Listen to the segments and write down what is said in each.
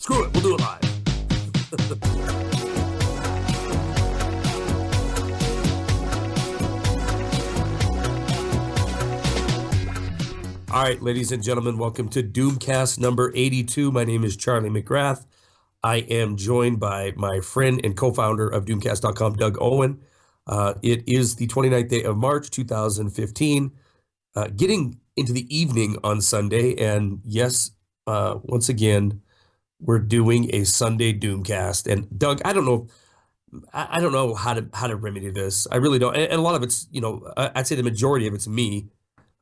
Screw it, we'll do it live. All right, ladies and gentlemen, welcome to Doomcast number 82. My name is Charlie McGrath. I am joined by my friend and co-founder of Doomcast.com, Doug Owen. It is the 29th day of March, 2015, getting into the evening on Sunday. And yes, once again, we're doing a Sunday Doomcast. And Doug, I don't know how to remedy this. I really don't. And a lot of it's, I'd say the majority of it's me.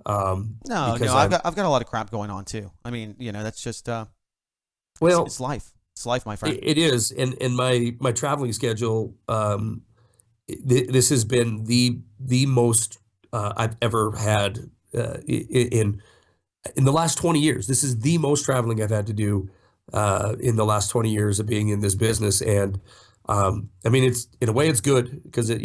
No, I've got a lot of crap going on too. I mean, that's just it's life. It's life, my friend. It is, and my traveling schedule. This has been the most I've ever had in the last 20 years. This is the most traveling I've had to do in the last 20 years of being in this business. And I mean, it's in a way it's good because it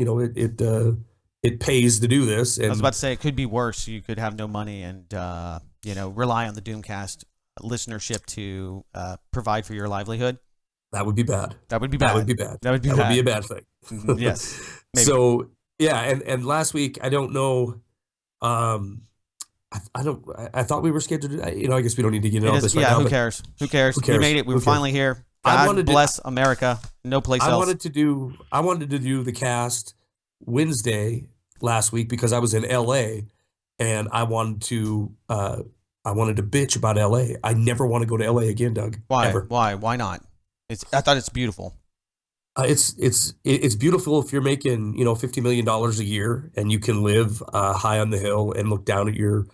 pays to do this. And I was about to say it could be worse. You could have no money and rely on the Doomcast listenership to provide for your livelihood. That would be bad. That would be bad. That would be bad. That would be a bad thing. Yes. Maybe. So yeah, and last week I don't know. I thought we were scheduled. I guess we don't need to get into all this right now. Who cares? Who cares? We made it. We were finally here. God bless America. No place else. I wanted to do the cast Wednesday last week because I was in LA and I wanted to bitch about LA. I never want to go to LA again, Doug. Why? Ever. Why not? I thought it's beautiful. It's beautiful if you're making $50 million a year and you can live high on the hill and look down at your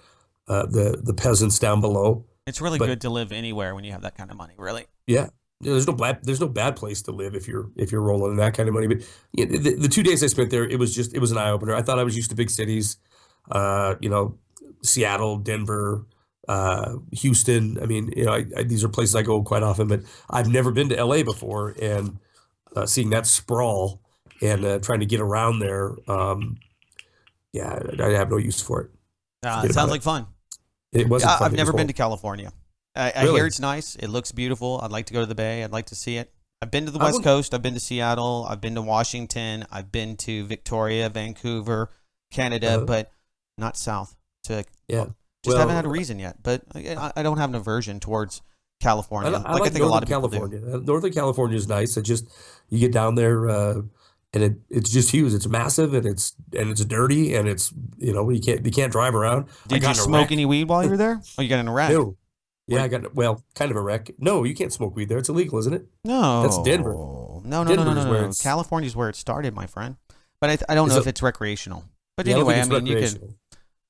the peasants down below. It's really good to live anywhere when you have that kind of money. Really. Yeah. There's no bad place to live if you're rolling in that kind of money. But the 2 days I spent there, it was an eye opener. I thought I was used to big cities, Seattle, Denver, Houston. I mean, these are places I go quite often, but I've never been to LA before, and seeing that sprawl and trying to get around there, I have no use for it. It sounds like fun. It wasn't fun. I've never been to California. I Really? hear it's nice. It looks beautiful. I'd like to go to the Bay. I'd like to see it. I've been to the West Coast. I've been to Seattle. I've been to Washington. I've been to Victoria, Vancouver, Canada, but not south. Haven't had a reason yet. But I don't have an aversion towards California. I think a lot of California. People do. Northern California is nice. You get down there and it's just huge. It's massive and it's dirty and it's you can't drive around. Did you smoke any weed while you were there? Oh, you got in a wreck? No. Yeah, I got kind of a wreck. No, you can't smoke weed there. It's illegal, isn't it? No, that's Denver. No. California's where it started, my friend. But I don't know if it's recreational. But anyway, I mean, you could.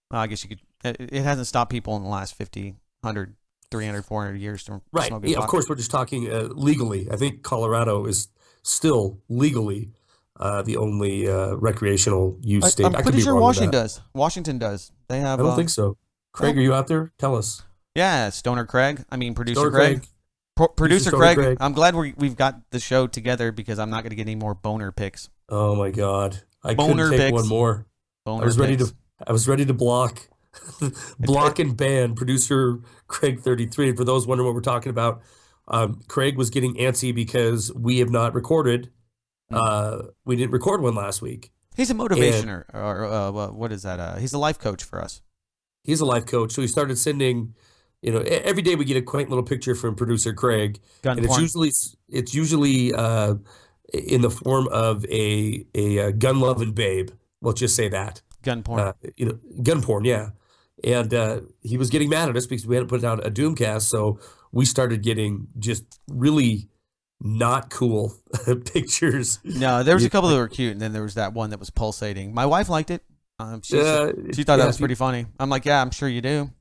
I guess you could. It hasn't stopped people in the last 50, 100, 300, 400 years from smoking pot. Of course, we're just talking legally. I think Colorado is still legally the only recreational use state. I'm pretty sure Washington does. They have. I don't think so. Craig, are you out there? Tell us. Yeah, Stoner Craig. I mean, Producer Craig. Producer Craig. I'm glad we've got the show together because I'm not going to get any more boner picks. Oh my God, I couldn't take one more. I was ready to block and ban Producer Craig 33. And for those wondering what we're talking about, Craig was getting antsy because we have not recorded. We didn't record one last week. He's a motivationer, or what is that? He's a life coach for us. He's a life coach, so he started sending. Every day we get a quaint little picture from Producer Craig, and it's usually in the form of a gun-loving babe. Let's just say that gun porn. Gun porn, yeah. And he was getting mad at us because we hadn't put out a Doomcast, so we started getting just really not cool pictures. No, there was a couple that were cute, and then there was that one that was pulsating. My wife liked it. She thought that was pretty funny. I'm like, yeah, I'm sure you do.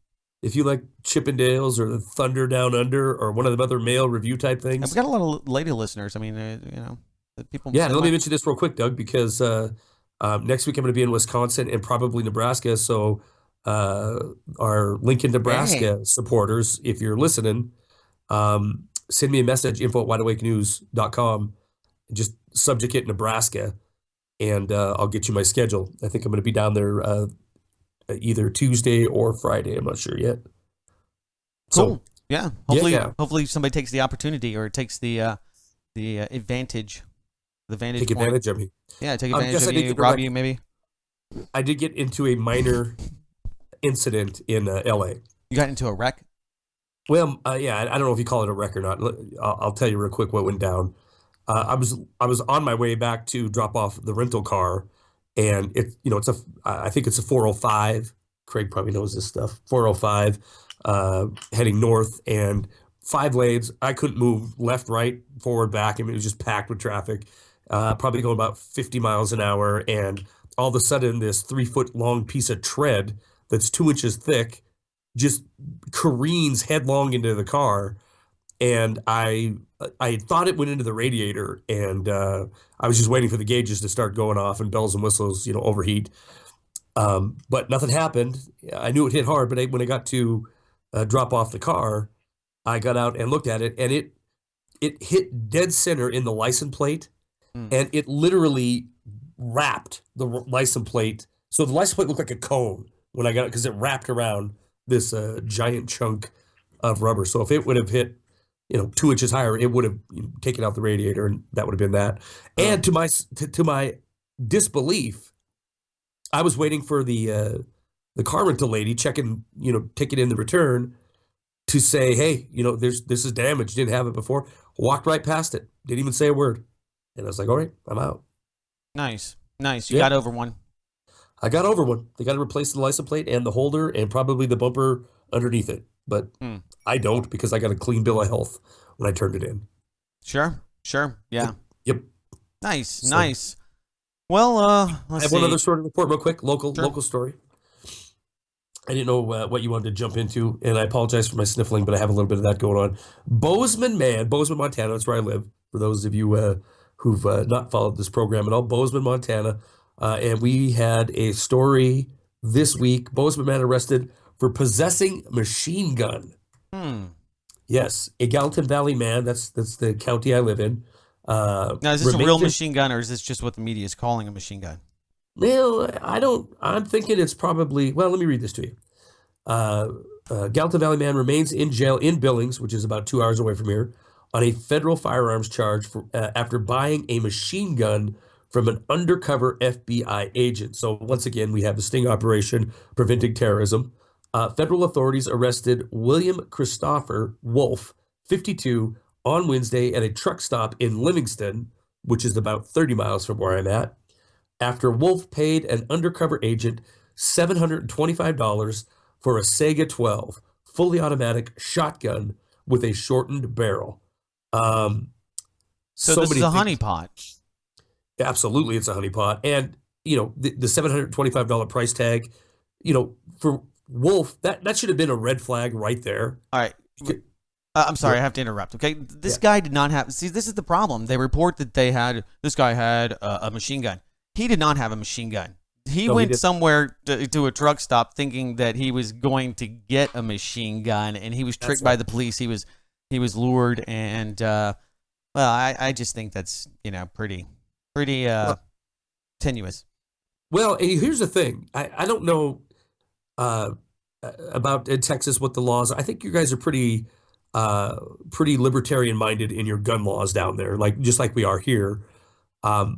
If you like Chippendales or the Thunder Down Under or one of the other male review type things. We've got a lot of lady listeners. I mean, people. Yeah, let me mention this real quick, Doug, because next week I'm going to be in Wisconsin and probably Nebraska. So our Lincoln, Nebraska supporters, if you're listening, send me a message, info@wideawakenews.com. Just subject it Nebraska, and I'll get you my schedule. I think I'm going to be down there either Tuesday or Friday. I'm not sure yet. Cool. Yeah. Yeah, Hopefully, yeah. hopefully somebody takes the opportunity or takes the advantage, the vantage Take point. advantage of me. Yeah, take advantage Yes, of I did you, get a rob wreck. you, maybe. I did get into a minor incident in L.A. You got into a wreck. Well, yeah, I don't know if you call it a wreck or not. I'll tell you real quick what went down. I was on my way back to drop off the rental car, and it's I think it's a 405. Craig probably knows this stuff. 405, heading north, and 5 lanes. I couldn't move left, right, forward, back. I mean, it was just packed with traffic. Probably going about 50 miles an hour, and all of a sudden, this 3 foot long piece of tread that's 2 inches thick just careens headlong into the car, and I thought it went into the radiator, and I was just waiting for the gauges to start going off and bells and whistles, overheat. But nothing happened. I knew it hit hard, but when I got to drop off the car, I got out and looked at it, and it hit dead center in the license plate, Mm. and it literally wrapped the license plate. So the license plate looked like a cone when I got it because it wrapped around this giant chunk of rubber. So if it would have hit, 2 inches higher, it would have taken out the radiator, and that would have been that. Oh. And to my disbelief, I was waiting for the car rental lady checking, ticket in the return to say, hey, this is damaged. Didn't have it before. Walked right past it. Didn't even say a word. And I was like, all right, I'm out. Nice, nice. You Yeah, got over one. I got over one. They got to replace the license plate and the holder and probably the bumper underneath it. But Hmm. I don't because I got a clean bill of health when I turned it in. Sure, sure. Yeah. Yep. Nice, So nice. Well, I let's have one see. other sort of report real quick. Local Sure. local story. I didn't know what you wanted to jump into, and I apologize for my sniffling, but I have a little bit of that going on. Bozeman, Montana. That's where I live. For those of you who've not followed this program at all, Bozeman, Montana, and we had a story this week. Bozeman man arrested for possessing machine gun. Hmm. Yes, a Gallatin Valley man. That's the county I live in. Now, is this a real Remains in. machine gun, or is this just what the media is calling a machine gun? Well, I don't. I'm thinking it's probably. Well, let me read this to you. Uh, Gallatin Valley man remains in jail in Billings, which is about 2 hours away from here, on a federal firearms charge after buying a machine gun from an undercover FBI agent. So once again, we have the sting operation preventing terrorism. Federal authorities arrested William Christopher Wolf, 52, on Wednesday at a truck stop in Livingston, which is about 30 miles from where I'm at, after Wolf paid an undercover agent $725 for a Sega 12 fully automatic shotgun with a shortened barrel. Um, So so this is many a things. honeypot. Absolutely, it's a honeypot. And, the $725 price tag, for Wolf, that should have been a red flag right there. All right. I'm sorry, Yeah, I have to interrupt. Okay, this yeah. guy did not have. See, this is the problem. They report that this guy had a machine gun. He did not have a machine gun. He No, he went didn't. somewhere to a truck stop thinking that he was going to get a machine gun, and he was That's tricked by right. the police. He was lured, and well, I just think that's pretty Well, tenuous. well, and here's the thing. I don't know uh, about in Texas what the laws are. I think you guys are pretty libertarian minded in your gun laws down there, like just like we are here. I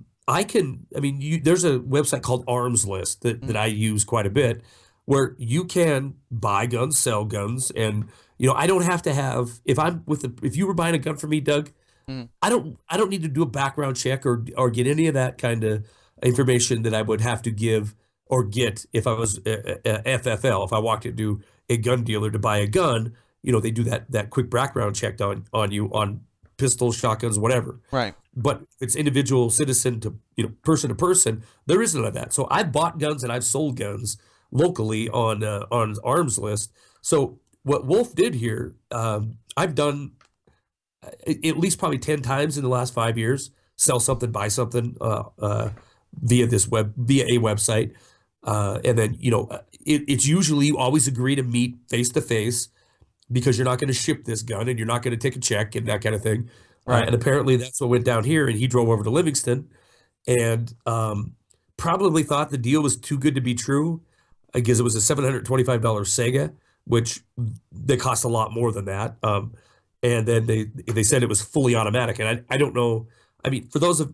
mean, there's a website called Arms List that Mm, I use quite a bit, where you can buy guns, sell guns, and I don't have to have if you were buying a gun for me, Doug, mm, I don't need to do a background check or get any of that kind of information that I would have to give or get if I was a FFL. If I walked into a gun dealer to buy a gun, they do that quick background check on you on pistols, shotguns, whatever. right. But if it's individual citizen to person, there is none of that. So I've bought guns and I've sold guns locally on Arms List. So what Wolf did here, I've done at least probably 10 times in the last 5 years, sell something, buy something via a website. And then, it's usually you always agree to meet face to face because you're not going to ship this gun and you're not going to take a check and that kind of thing. Right. And apparently that's what went down here. And he drove over to Livingston and probably thought the deal was too good to be true because it was a $725 Sega. which they cost a lot more than that. And then they said it was fully automatic, and I don't know. I mean, for those of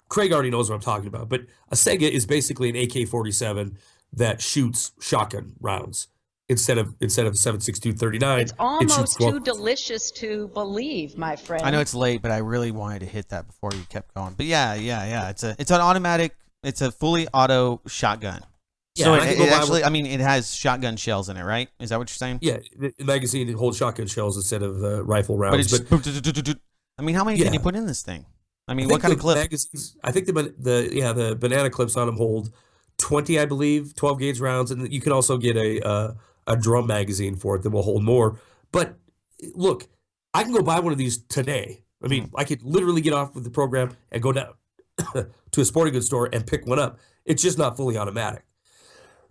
Craig already knows what I'm talking about, but a Sega is basically an AK-47 that shoots shotgun rounds instead of 7.62 It's 39. It shoots almost 12. too delicious to believe, my friend. I know it's late, but I really wanted to hit that before you kept going. But yeah. It's an automatic. It's a fully auto shotgun. Yeah, So and I can go it buy actually, one. I mean, it has shotgun shells in it, right? Is that what you're saying? Yeah, the magazine holds shotgun shells instead of rifle But rounds. it's But just, I mean, how many can you yeah, put in this thing? I I mean, what think kind of the clip? magazines. I think the banana clips on them hold 20, I believe, 12 gauge rounds, and you can also get a drum magazine for it that will hold more. But look, I can go buy one of these today. I mean, I could literally get off with the program and go down to a sporting goods store and pick one up. It's just not fully automatic.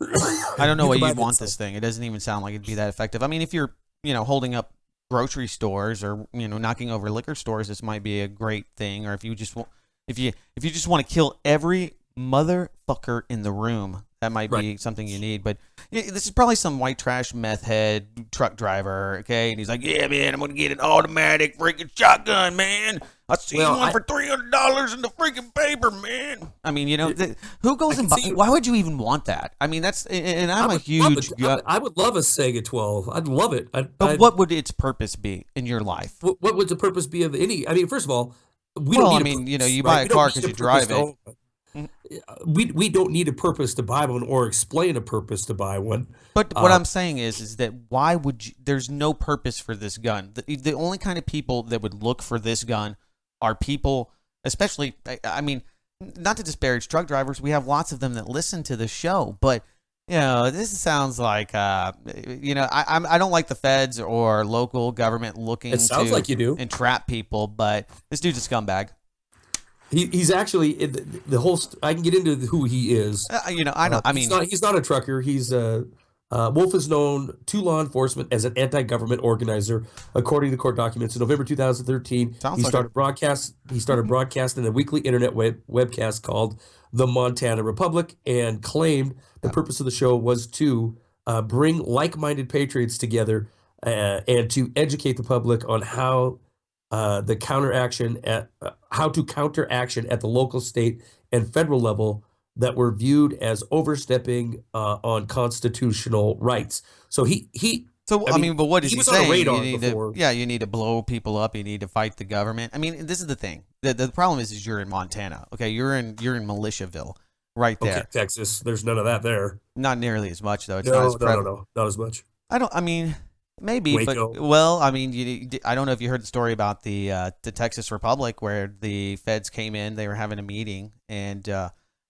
I don't know You why can buy you'd want this. this thing. It doesn't even sound like it'd be that effective. I mean, if you're, holding up grocery stores or, knocking over liquor stores, this might be a great thing. Or if you just want, if you just want to kill every motherfucker in the room, that might be something you need. But this is probably some white trash meth head truck driver, okay? And he's like, yeah, man, I'm going to get an automatic freaking shotgun, man. I seen one for $300 in the freaking paper, man. I mean, who goes and buy? Why would you even want that? I mean, that's, and I'm a huge. I would love a Sega 12. I'd love it. But what would its purpose be in your life? What would the purpose be of any? I mean, first of all, we Well, don't I need mean, a purpose, you right? buy a We don't car need because a you purpose drive to it. own one. We don't need a purpose to buy one or explain a purpose to buy one. But what I'm saying is that why would you? There's no purpose for this gun. The only kind of people that would look for this gun are people, especially. I mean, not to disparage truck drivers. We have lots of them that listen to the show, but this sounds like I don't like the feds or local government looking It sounds to like you do. entrap people, but this dude's a scumbag. He's actually the whole. I can get into who he is. I know. I mean, he's not a trucker. Wolf is known to law enforcement as an anti-government organizer, according to court documents. In November 2013, he started broadcasting a weekly internet webcast called "The Montana Republic" and claimed the purpose of the show was to bring like-minded patriots together and to educate the public on how how to counteraction at the local, state, and federal level that were viewed as overstepping on constitutional rights. So but what is he was saying? on a radar you need before. you need to blow people up. You need to fight the government. I mean, this is the thing. The problem is you're in Montana. Okay, you're in Militiaville, right there. Okay, Texas. There's none of that there. Not nearly as much though. It's not as prevalent. Not as much. I mean, maybe, Waco. but I mean, I don't know if you heard the story about the Texas Republic where the feds came in. They were having a meeting and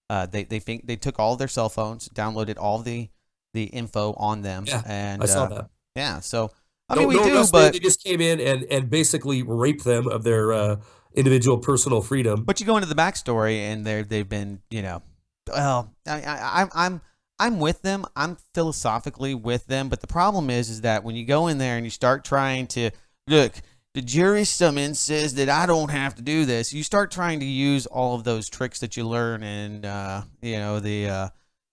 they took all of their cell phones, downloaded all the info on them. Yeah, and I saw that. Yeah, so but they just came in and basically raped them of their individual personal freedom. But you go into the backstory, and they've been, well, I'm with them. I'm philosophically with them. But the problem is that when you go in there and you start trying to look, the jury summons says that I don't have to do this. You start trying to use all of those tricks that you learn in, the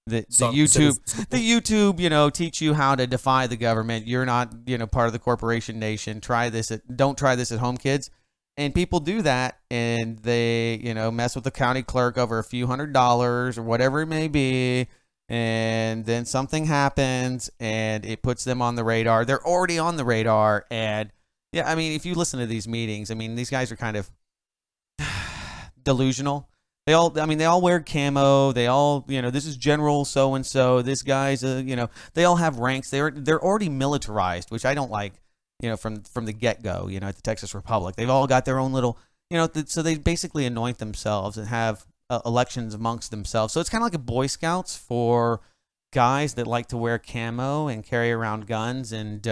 YouTube, teach you how to defy the government. You're not, part of the corporation nation. Don't try this at home, kids. And people do that, and they, mess with the county clerk over a few $100s or whatever it may be. And then something happens, and it puts them on the radar. They're already on the radar. And yeah, I mean, if you listen to these meetings, I mean, these guys are kind of delusional. They all wear camo. They all, this is General so-and-so. This guy's, they all have ranks. They're already militarized, which I don't like, from the get-go, at the Texas Republic. They've all got their own little, so they basically anoint themselves and have elections amongst themselves. So it's kind of like a Boy Scouts for guys that like to wear camo and carry around guns and,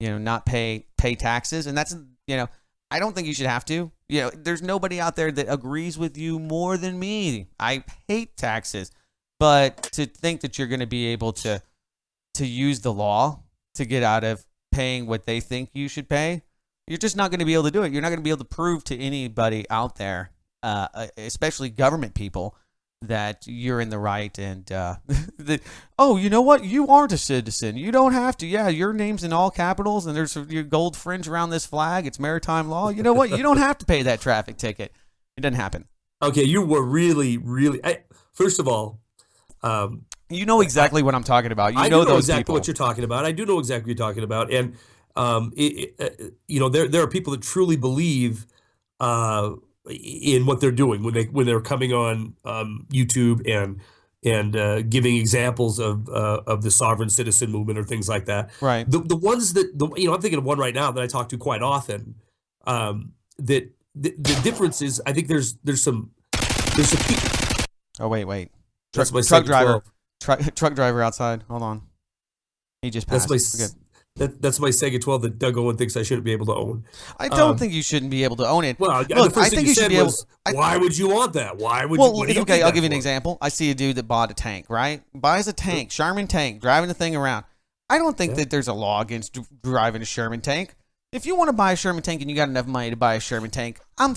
not pay taxes. And that's, I don't think you should have to. There's nobody out there that agrees with you more than me. I hate taxes. But to think that you're going to be able to use the law to get out of paying what they think you should pay, you're just not going to be able to do it. You're not going to be able to prove to anybody out there, especially government people, that you're in the right and oh, you know what? You aren't a citizen. You don't have to. Yeah, your name's in all capitals and there's your gold fringe around this flag. It's maritime law. You know what? You don't have to pay that traffic ticket. It doesn't happen. Okay, you were really, first of all, you know exactly what I'm talking about. I know do know those exactly people. what you're talking about. I do know exactly what you're talking about, and there are people that truly believe in what they're doing when they're coming on YouTube and giving examples of the sovereign citizen movement or things like that. Right. The ones that I'm thinking of one right now that I talk to quite often. That the difference is, I think there's some people. Oh wait. That's my truck driver. 12. Truck driver outside. Hold on. He just passed. That's my Sega 12 that Doug Owen thinks I shouldn't be able to own. I don't think you shouldn't be able to own it. Well, look, the first I think thing you should be able. Why would you want that? Why would well, you? What do you okay, need I'll that give you an for? example. I see a dude that bought a tank, right? Buys a tank, Sherman tank, driving the thing around. I don't think that there's a law against driving a Sherman tank. If you want to buy a Sherman tank and you got enough money to buy a Sherman tank, I'm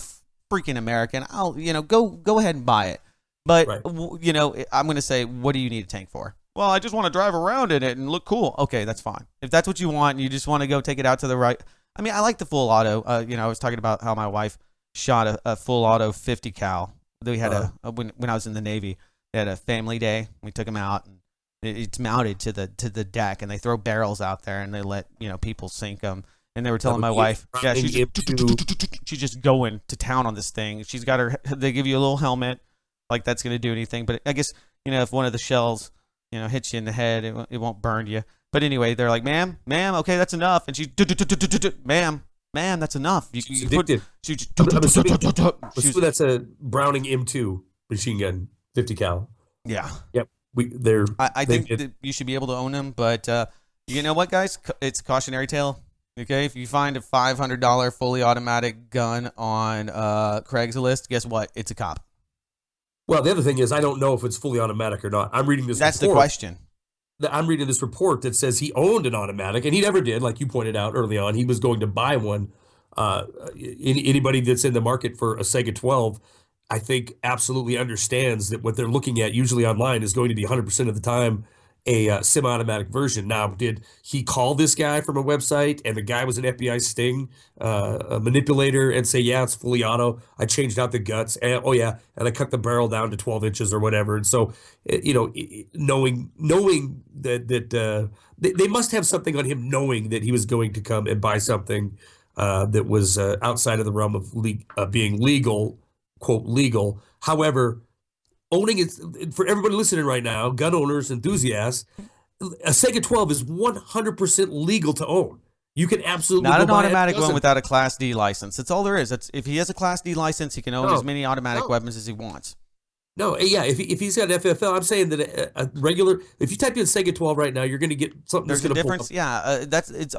freaking American. I'll go ahead and buy it. But I'm going to say, what do you need a tank for? Well, I just want to drive around in it and look cool. Okay, that's fine. If that's what you want and you just want to go take it out to the right. I mean, I like the full auto. I was talking about how my wife shot a full auto 50 cal. We had when I was in the Navy, they had a family day. We took them out and it's mounted to the deck and they throw barrels out there and they let, people sink them. And they were telling my wife, she's just going to town on this thing. She's got they give you a little helmet, like that's going to do anything. But I guess, if one of the shells, hits you in the head, it won't burn you. But anyway, they're like, ma'am, okay, that's enough. And she's, ma'am, that's enough. She's addicted. I'm assuming that's a Browning M2 machine gun, 50 cal. Yeah. Yep. I think that you should be able to own them. But you know what, guys? It's a cautionary tale. Okay, if you find a $500 fully automatic gun on Craigslist, guess what? It's a cop. Well, the other thing is, I don't know if it's fully automatic or not. I'm reading this. That's the question. I'm reading this report that says he owned an automatic, and he never did, like you pointed out early on. He was going to buy one. Anybody that's in the market for a Sega 12, I think, absolutely understands that what they're looking at usually online is going to be 100% of the time a semi-automatic version. Now, did he call this guy from a website and the guy was an FBI sting a manipulator and say, yeah, it's fully auto. I changed out the guts. And, and I cut the barrel down to 12 inches or whatever. And so, knowing that they must have something on him, knowing that he was going to come and buy something that was outside of the realm of being legal, quote, legal. However, owning it, for everybody listening right now, gun owners, enthusiasts, a Sega 12 is 100% legal to own. You can absolutely not an automatic one without a Class D license. That's all there is. If he has a Class D license, he can own as many automatic weapons as he wants. No, yeah. If he's got an FFL, I'm saying that a regular. If you type in Sega 12 right now, you're going to get something. There's that's a difference. Yeah, it's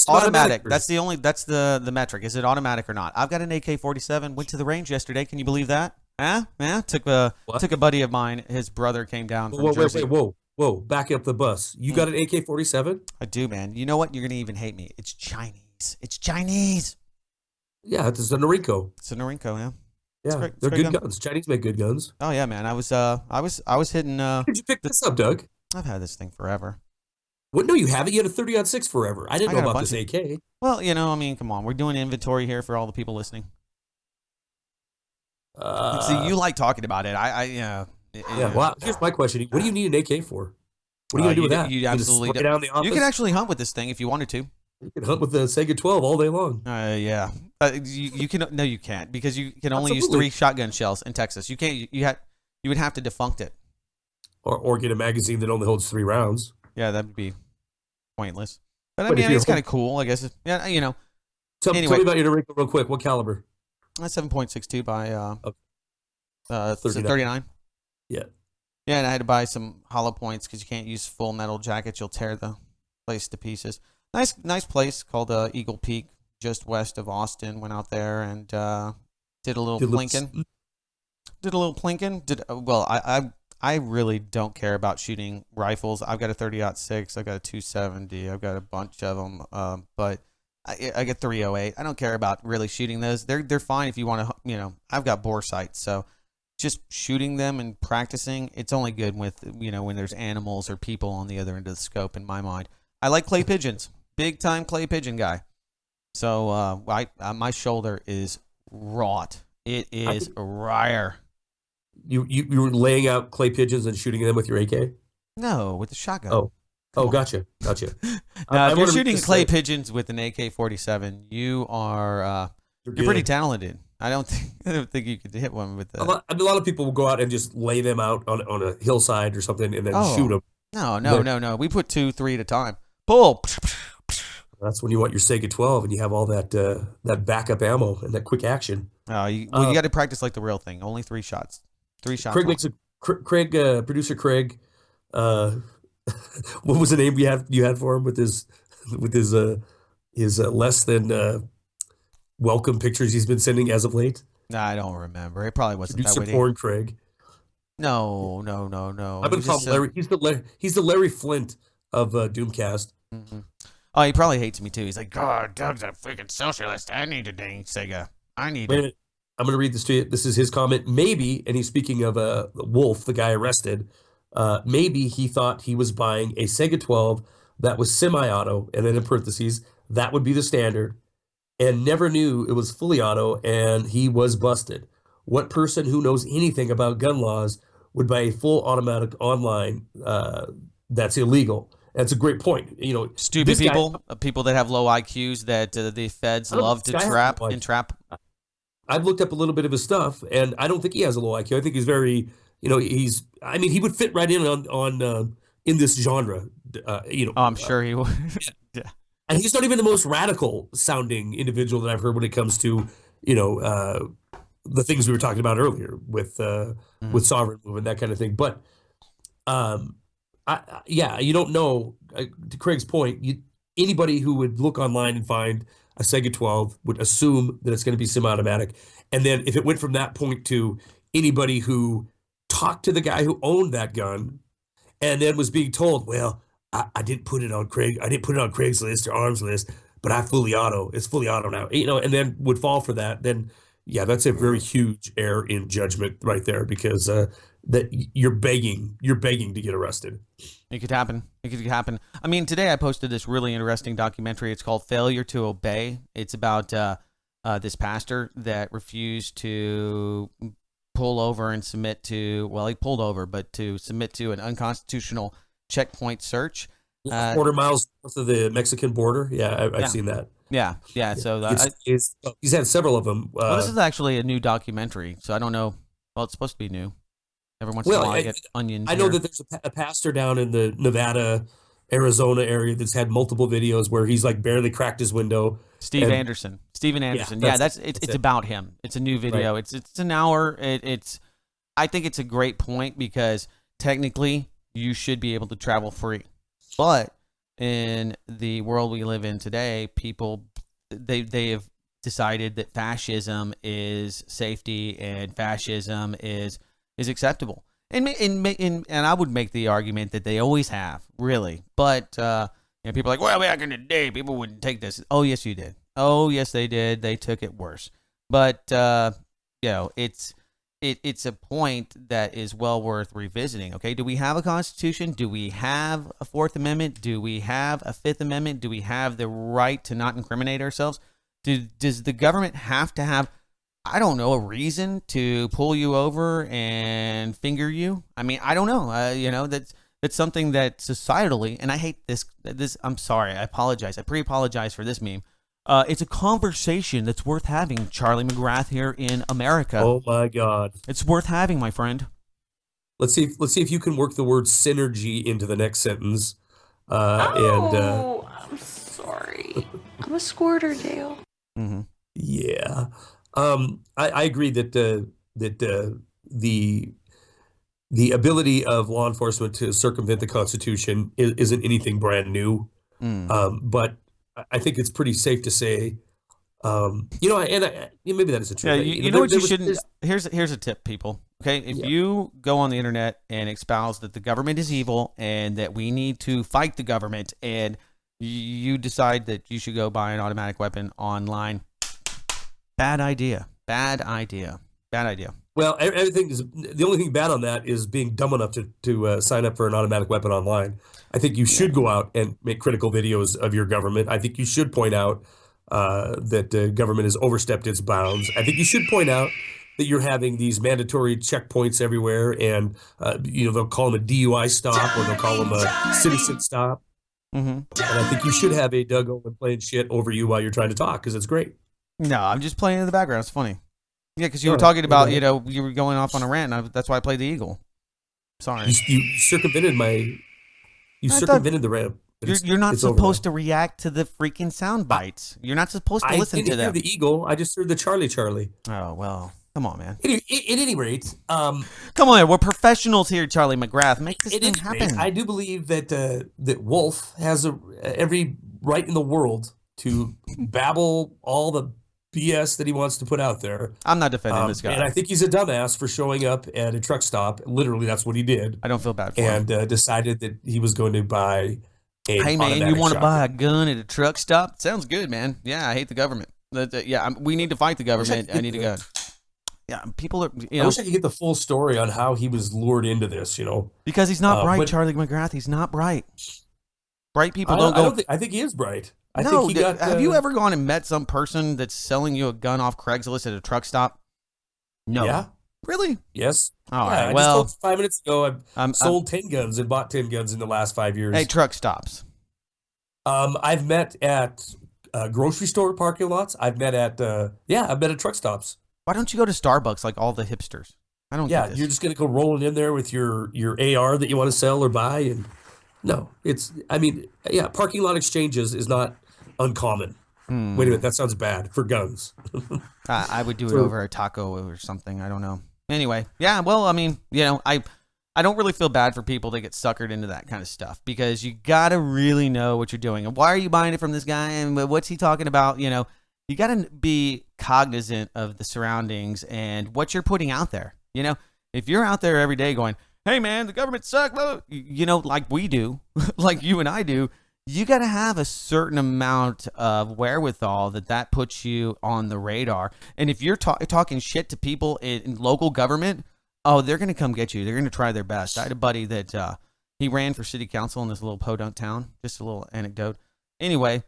automatic. That's the metric. Is it automatic or not? I've got an AK-47. Went to the range yesterday. Can you believe that? Yeah. Took a buddy of mine. His brother came down from Jersey. Whoa! Back up the bus. You got an AK-47? I do, man. You know what? You're gonna even hate me. It's Chinese. Yeah, it's a Norinco. It's a Norinco, yeah. Yeah, they're good guns. Chinese make good guns. Oh yeah, man. I was hitting. Where did you pick this up, Doug? I've had this thing forever. What? No, you haven't. You had a 30-06 forever. I didn't know about this AK. Well, I mean, come on. We're doing inventory here for all the people listening. See, you like talking about it. Well, here's my question. What do you need an AK for? What are you going to do with that? You absolutely do. You can actually hunt with this thing if you wanted to. You can hunt with the Sega 12 all day long. Yeah. You can. No, you can't, because you can only use 3 shotgun shells in Texas. You can't. You would have to defunct it. Or get a magazine that only holds 3 rounds. Yeah, that would be pointless. But I mean, it's kind of cool, I guess. Yeah, Tell me about your Norinco real quick. What caliber? 7.62 by 39. Yeah. Yeah, and I had to buy some hollow points because you can't use full metal jackets. You'll tear the place to pieces. Nice place called Eagle Peak, just west of Austin. Went out there and did a little plinking. I really don't care about shooting rifles. I've got a 30-06. I've got a 270. I've got a bunch of them. But I get 308. I don't care about really shooting those. They're fine if you want to. I've got bore sights, so just shooting them and practicing, it's only good with, when there's animals or people on the other end of the scope, in my mind. I like clay pigeons. Big time clay pigeon guy. So my shoulder is wrought. It is rare. You were laying out clay pigeons and shooting them with your AK? No, with the shotgun. Oh, gotcha. Now, if you're shooting clay pigeons with an AK-47, you're pretty talented. I don't think you could hit one with that. A lot of people will go out and just lay them out on a hillside or something and then shoot them. No. We put 2, 3 at a time. Pull. That's when you want your Sega 12 and you have all that backup ammo and that quick action. You got to practice like the real thing. Only 3 shots. 3 shots. Producer Craig. What was the name you had for him with his less than welcome pictures he's been sending as of late? No, I don't remember. It probably wasn't Producer that way. Porn Craig. No. I've been called Larry. He's the Larry Flint of Doomcast. Mm-hmm. Oh, he probably hates me too. He's like, God, Doug's a freaking socialist. I need a dang Sega. Wait a minute. I'm going to read this to you. This is his comment. Maybe, and he's speaking of Wolf, the guy arrested. Maybe he thought he was buying a Sega 12 that was semi-auto, and then in parentheses, that would be the standard, and never knew it was fully auto, and he was busted. What person who knows anything about gun laws would buy a full automatic online that's illegal? That's a great point. Stupid people, people that have low IQs that the feds love to trap. I've looked up a little bit of his stuff, and I don't think he has a low IQ. I think he's very, he would fit right in on in this genre. I'm sure he would. Yeah. And he's not even the most radical sounding individual that I've heard when it comes to, the things we were talking about earlier with sovereign movement, that kind of thing. But, you don't know. To Craig's point, anybody who would look online and find a Sega 12 would assume that it's going to be semi-automatic. And then if it went from that point to anybody who talked to the guy who owned that gun and then was being told, well, I didn't put it on Craigslist or Arms List, but it's fully auto now, and then would fall for that, then yeah, that's a very huge error in judgment right there, because that you're begging to get arrested. It could happen. I mean, today I posted this really interesting documentary. It's called Failure to Obey. It's about this pastor that refused to pull over and submit to, he pulled over, but to submit to an unconstitutional checkpoint search. 4 miles north of the Mexican border. Yeah, I've seen that. Yeah. So he's had several of them. This is actually a new documentary, so I don't know. Well, it's supposed to be new. Every once in a while, I get onions. I know that there's a pastor down in the Nevada, Arizona area that's had multiple videos where he's like barely cracked his window. Steven Anderson. Yeah, it's about him. It's a new video. Right. It's an hour. I think it's a great point, because technically you should be able to travel free, but in the world we live in today, people they have decided that fascism is safety and fascism is acceptable. And I would make the argument that they always have, really. But people are like, well, back in the day, people wouldn't take this. Oh, yes, you did. Oh, yes, they did. They took it worse. But it's a point that is well worth revisiting. Okay, do we have a Constitution? Do we have a Fourth Amendment? Do we have a Fifth Amendment? Do we have the right to not incriminate ourselves? Does the government have to have, I don't know, a reason to pull you over and finger you? I mean, I don't know. That's something that societally, and I hate this. I'm sorry. I apologize. I pre-apologize for this meme. It's a conversation that's worth having, Charlie McGrath, here in America. Oh my God. It's worth having, my friend. Let's see if you can work the word synergy into the next sentence. I'm sorry. I'm a squirter, Dale. Mm-hmm. Yeah. I agree that the ability of law enforcement to circumvent the Constitution isn't anything brand new. But I think it's pretty safe to say, maybe that isn't true. Yeah, here's a tip, people. Okay, if you go on the internet and espouse that the government is evil and that we need to fight the government, and you decide that you should go buy an automatic weapon online, bad idea. Well, everything is the only thing bad on that is being dumb enough to sign up for an automatic weapon online. I think you should go out and make critical videos of your government. I think you should point out that the government has overstepped its bounds. I think you should point out that you're having these mandatory checkpoints everywhere, and they'll call them a DUI stop or they'll call them a citizen stop. Mm-hmm. And I think you should have a Doug Owen playing shit over you while you're trying to talk because it's great. No, I'm just playing in the background. It's funny. Yeah, because you were talking about, you were going off on a rant, and that's why I played the Eagle. Sorry. You circumvented the ramp. You're not supposed to react to the freaking sound bites. You're not supposed to listen to them. I didn't hear the Eagle. I just heard the Charlie. Oh, well, come on, man. At any rate, come on, we're professionals here, Charlie McGrath. Make this thing happen. I do believe that Wolf has every right in the world to babble all the BS that he wants to put out there. I'm not defending this guy. And I think he's a dumbass for showing up at a truck stop. Literally, that's what he did. I don't feel bad for him. And decided that he was going to buy a Hey, man, you want to shotgun. buy a gun at a truck stop? Sounds good, man. Yeah, I hate the government. We need to fight the government. I need a gun. Yeah, people are, I wish I could get the full story on how he was lured into this, Because he's not bright, Charlie McGrath. He's not bright. Bright people don't go. I think he is bright. Have you ever gone and met some person that's selling you a gun off Craigslist at a truck stop? No. Yeah. Really? Yes. All yeah, right. I Well, just told 5 minutes ago I've sold 10 guns and bought 10 guns in the last 5 years. Hey, truck stops. I've met at grocery store parking lots. I've met at truck stops. Why don't you go to Starbucks like all the hipsters? I don't get this. You're just gonna go rolling in there with your AR that you want to sell or buy, and no, parking lot exchanges is not uncommon. Wait a minute, that sounds bad for guns. I would do it over a taco or something. I don't know. Anyway, yeah. Well, I don't really feel bad for people that get suckered into that kind of stuff because you gotta really know what you're doing and why are you buying it from this guy and what's he talking about. You gotta be cognizant of the surroundings and what you're putting out there. If you're out there every day going, "Hey man, the government sucks," like we do, like you and I do. You got to have a certain amount of wherewithal that puts you on the radar. And if you're talking shit to people in local government, they're going to come get you. They're going to try their best. I had a buddy that he ran for city council in this little podunk town. Just a little anecdote. Anyway,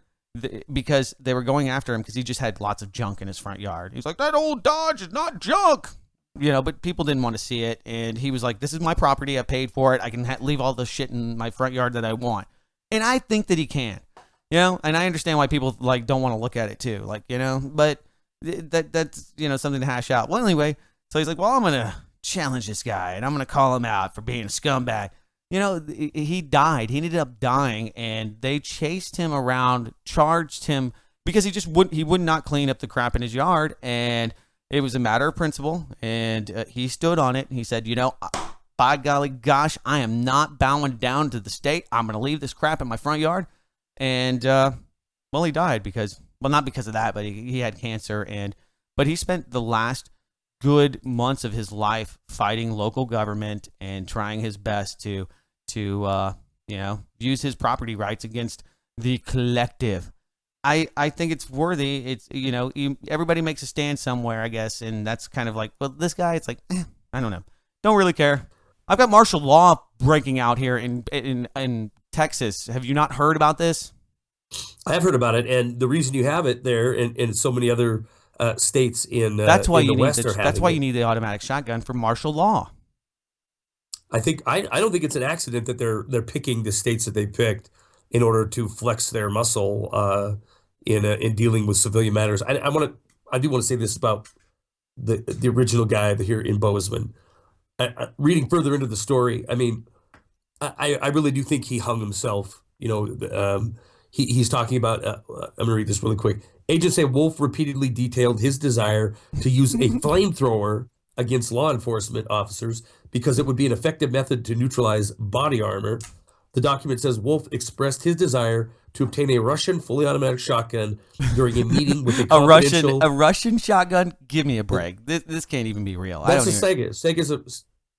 because they were going after him because he just had lots of junk in his front yard. He's like, "That old Dodge is not junk." But people didn't want to see it. And he was like, "This is my property. I paid for it. I can leave all the shit in my front yard that I want." And I think that he can, and I understand why people don't want to look at it too, but that's, something to hash out. Well, anyway, so he's like, "Well, I'm going to challenge this guy and I'm going to call him out for being a scumbag." He died. He ended up dying and they chased him around, charged him because he would not clean up the crap in his yard. And it was a matter of principle. And he stood on it. And he said, by golly gosh, I am not bowing down to the state. I'm going to leave this crap in my front yard. And, he died not because of that, but he had cancer. But he spent the last good months of his life fighting local government and trying his best to use his property rights against the collective. I think it's worthy. It's, everybody makes a stand somewhere, I guess. And that's kind of like, well, this guy, it's like, I don't know. Don't really care. I've got martial law breaking out here in Texas. Have you not heard about this? I have heard about it, and the reason you have it there and so many other states in that's why in you the need West that's why you need the automatic shotgun for martial law. I don't think it's an accident that they're picking the states that they picked in order to flex their muscle in dealing with civilian matters. I do want to say this about the original guy here in Bozeman. Reading further into the story, I really do think he hung himself. He's talking about. I'm going to read this really quick. Agents say Wolf repeatedly detailed his desire to use a flamethrower against law enforcement officers because it would be an effective method to neutralize body armor. The document says Wolf expressed his desire to obtain a Russian fully automatic shotgun during a meeting with a confidential... A Russian shotgun? Give me a break. This can't even be real. That's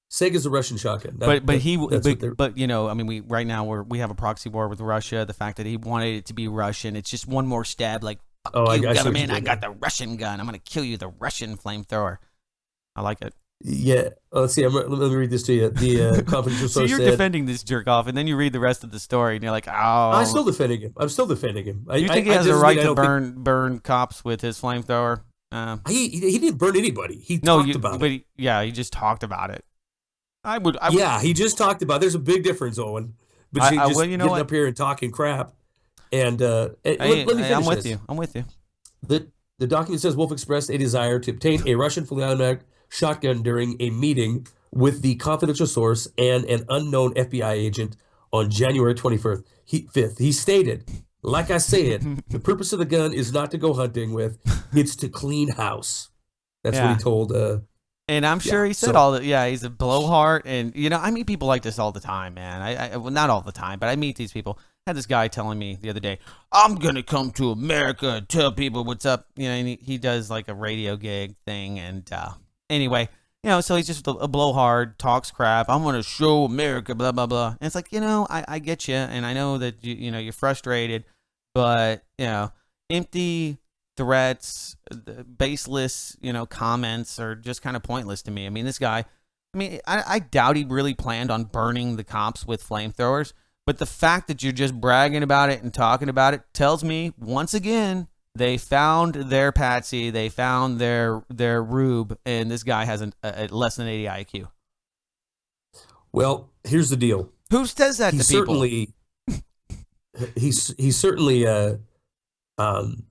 Sega's a Russian shotgun. We right now we have a proxy war with Russia. The fact that he wanted it to be Russian, it's just one more stab. Like, I got the Russian gun. I'm going to kill you, the Russian flamethrower. I like it. Yeah. Let's see. Let me read this to you. The confidential So source you're said, defending this jerk off, and then you read the rest of the story, and you're like, I'm oh, still defending him. I'm still defending him. you think he I has a doesn't mean right I to don't think burn cops with his flamethrower? he didn't burn anybody. He No, talked about it. he just talked about it. I would, Yeah, he just talked about. There's a big difference, Owen, between well, just you know getting what? up here and talking crap. And Hey, let me I'm finish with this. you. I'm with you. The document says Wolf expressed a desire to obtain a Russian fully automatic shotgun during a meeting with the confidential source and an unknown FBI agent on January 25th. 5th. He stated, like I said, the purpose of the gun is not to go hunting with, it's to clean house. That's what he Yeah. told. And I'm sure Yeah. he said So, all that. Yeah, he's a blowhard, and I meet people like this all the time, man. Well, not all the time, but I meet these people. I had this guy telling me the other day, "I'm gonna come to America and tell people what's up." And he does like a radio gig thing, and anyway, so he's just a blowhard, talks crap. I'm gonna show America, blah blah blah. And it's like, I get you, and I know that you're frustrated, but empty threats, baseless, comments are just kind of pointless to me. I mean, this guy, I doubt he really planned on burning the cops with flamethrowers, but the fact that you're just bragging about it and talking about it tells me, once again, they found their patsy, they found their rube, and this guy has a less than 80 IQ. well, here's the deal. Who says that He to people? certainly, he certainly, um,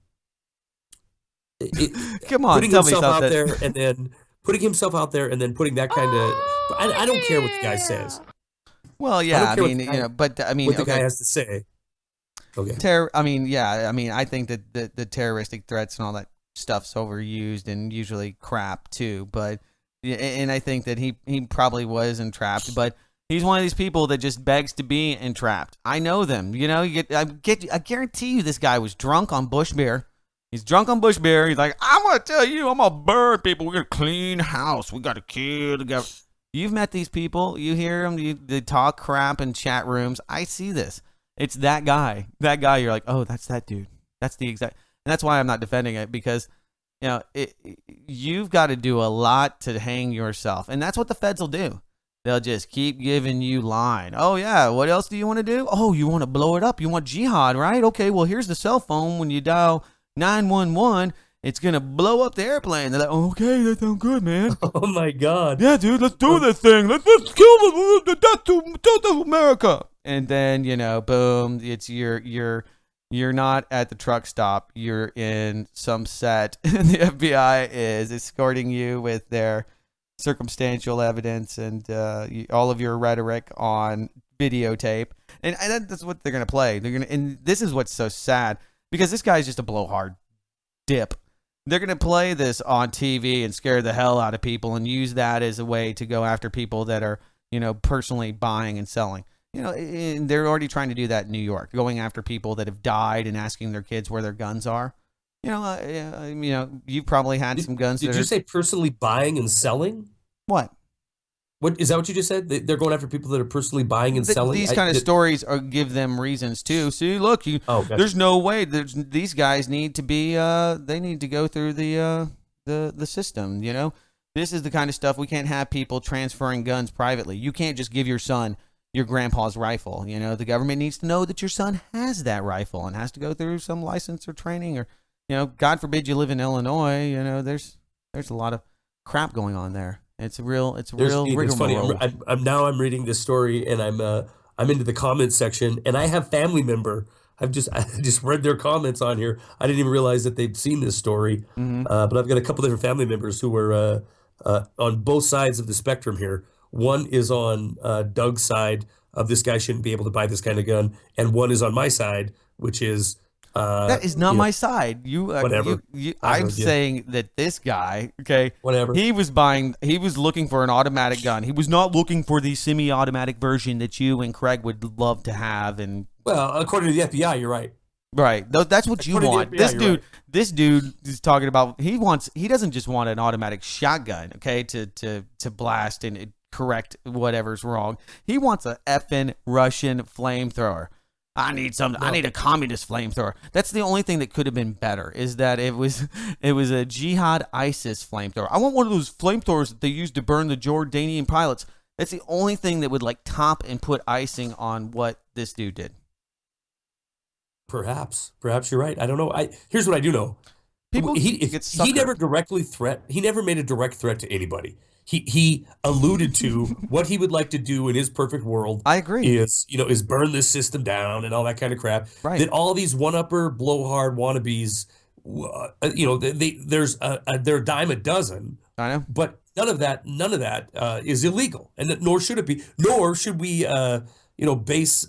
Come on, putting tell me himself out something. there and then putting himself out there and then putting that kind of I don't care what the guy says. Well, I yeah, don't care what the guy, but I mean, what the okay. guy has to say. Okay. I think that the terroristic threats and all that stuff's overused and usually crap too. But and I think that he probably was entrapped, but he's one of these people that just begs to be entrapped. I know them. I guarantee you, this guy was drunk on Bush beer. He's drunk on Bush beer. He's like, I'm gonna tell you, I'm gonna burn people. We're gonna clean house. We gotta kill the government. You've met these people. You hear them. They talk crap in chat rooms. I see this. It's that guy. That guy. You're like, oh, that's that dude. That's the exact. And that's why I'm not defending it, because you've got to do a lot to hang yourself, and that's what the feds will do. They'll just keep giving you line. Oh yeah, what else do you want to do? Oh, you want to blow it up? You want jihad, right? Okay, well here's the cell phone. When you dial 911, it's gonna blow up the airplane. They're like, okay, that sounds good, man. Oh my God. Yeah, dude, let's do this thing. Let's kill the death to America. And then boom, it's you're not at the truck stop. You're in some set, and the FBI is escorting you with their circumstantial evidence and all of your rhetoric on videotape. And that's what they're gonna play. And this is what's so sad, because this guy's just a blowhard dip. They're going to play this on TV and scare the hell out of people and use that as a way to go after people that are, personally buying and selling. And they're already trying to do that in New York, going after people that have died and asking their kids where their guns are. You've probably had some guns. Did you say personally buying and selling? What? What is that? What you just said? They're going after people that are personally buying and selling. These kind of stories give them reasons too. See, look, Gotcha. There's no way. These guys need to be. They need to go through the system. This is the kind of stuff. We can't have people transferring guns privately. You can't just give your son your grandpa's rifle. The government needs to know that your son has that rifle and has to go through some license or training, or God forbid you live in Illinois. There's a lot of crap going on there. It's real. It's funny. I'm reading this story and I'm into the comments section, and I have family member. I just read their comments on here. I didn't even realize that they'd seen this story. Mm-hmm. But I've got a couple different family members who were on both sides of the spectrum here. One is on Doug's side of this guy shouldn't be able to buy this kind of gun, and one is on my side, which is that is not my side. Whatever. I'm saying that this guy, okay, whatever. He was looking for an automatic gun. He was not looking for the semi-automatic version that you and Craig would love to have. And well, according to the FBI, you're right. Right. That's what you want. FBI, this dude is talking about. He doesn't just want an automatic shotgun, okay, to blast and correct whatever's wrong. He wants a effing Russian flamethrower. I need something. No. I need a communist flamethrower. That's the only thing that could have been better. Is that it was a jihad ISIS flamethrower. I want one of those flamethrowers that they used to burn the Jordanian pilots. That's the only thing that would like top and put icing on what this dude did. Perhaps you're right. I don't know. Here's what I do know. People he get suckered. He never made a direct threat to anybody. He alluded to what he would like to do in his perfect world. I agree. Is burn this system down and all that kind of crap. Right. That all these one-upper blowhard wannabes, they're a dime a dozen. I know. But none of that is illegal, and nor should it be. Nor should we base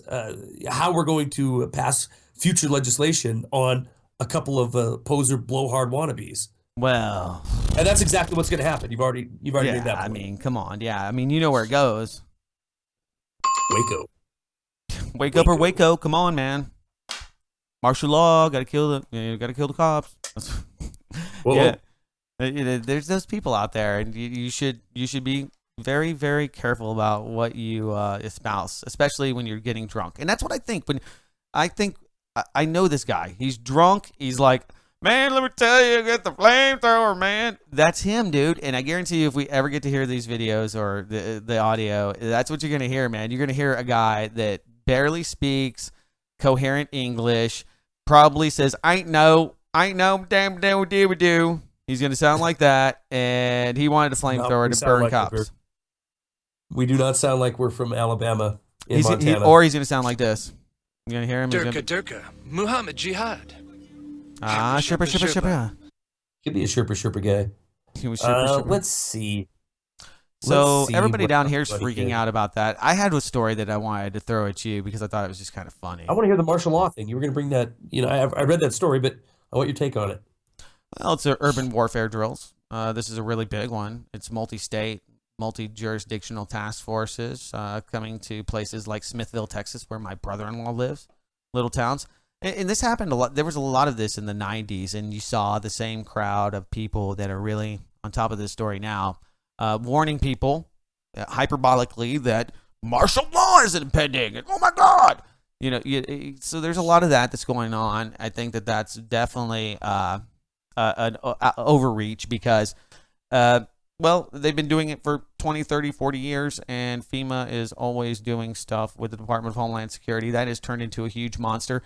how we're going to pass future legislation on a couple of poser blowhard wannabes. Well, And that's exactly what's going to happen. You've already made that point. I mean, come on. Yeah, I mean, you know where it goes. Waco. Wake up or Waco. Come on, man. Martial law. Got to kill the cops. Whoa, Yeah. There's those people out there, and you should be very, very careful about what you espouse, especially when you're getting drunk. And that's what I think. I know this guy. He's drunk. He's like, man, let me tell you, get the flamethrower, man. That's him, dude. And I guarantee you, if we ever get to hear these videos or the audio, that's what you're gonna hear, man. You're gonna hear a guy that barely speaks coherent English, probably says, I know, damn, do. He's going to sound like that, and he wanted a flamethrower to burn cops. We do not sound like we're from Alabama in Montana. Or he's going to sound like this. You going to hear him? Durka, Muhammad Jihad. Sherpa. Could be a Sherpa guy. He was Sherpa. Let's see. So everybody down here is freaking out about that. I had a story that I wanted to throw at you because I thought it was just kind of funny. I want to hear the martial law thing. You were going to bring that. I read that story, but I want your take on it. Well, it's urban warfare drills. This is a really big one. It's multi-state, multi-jurisdictional task forces coming to places like Smithville, Texas, where my brother-in-law lives, little towns. And this happened a lot. There was a lot of this in the 90s, and you saw the same crowd of people that are really on top of this story now, warning people hyperbolically that martial law is impending. And, oh, my God. So there's a lot of that's going on. I think that's definitely an overreach because, they've been doing it for 20, 30, 40 years, and FEMA is always doing stuff with the Department of Homeland Security. That has turned into a huge monster.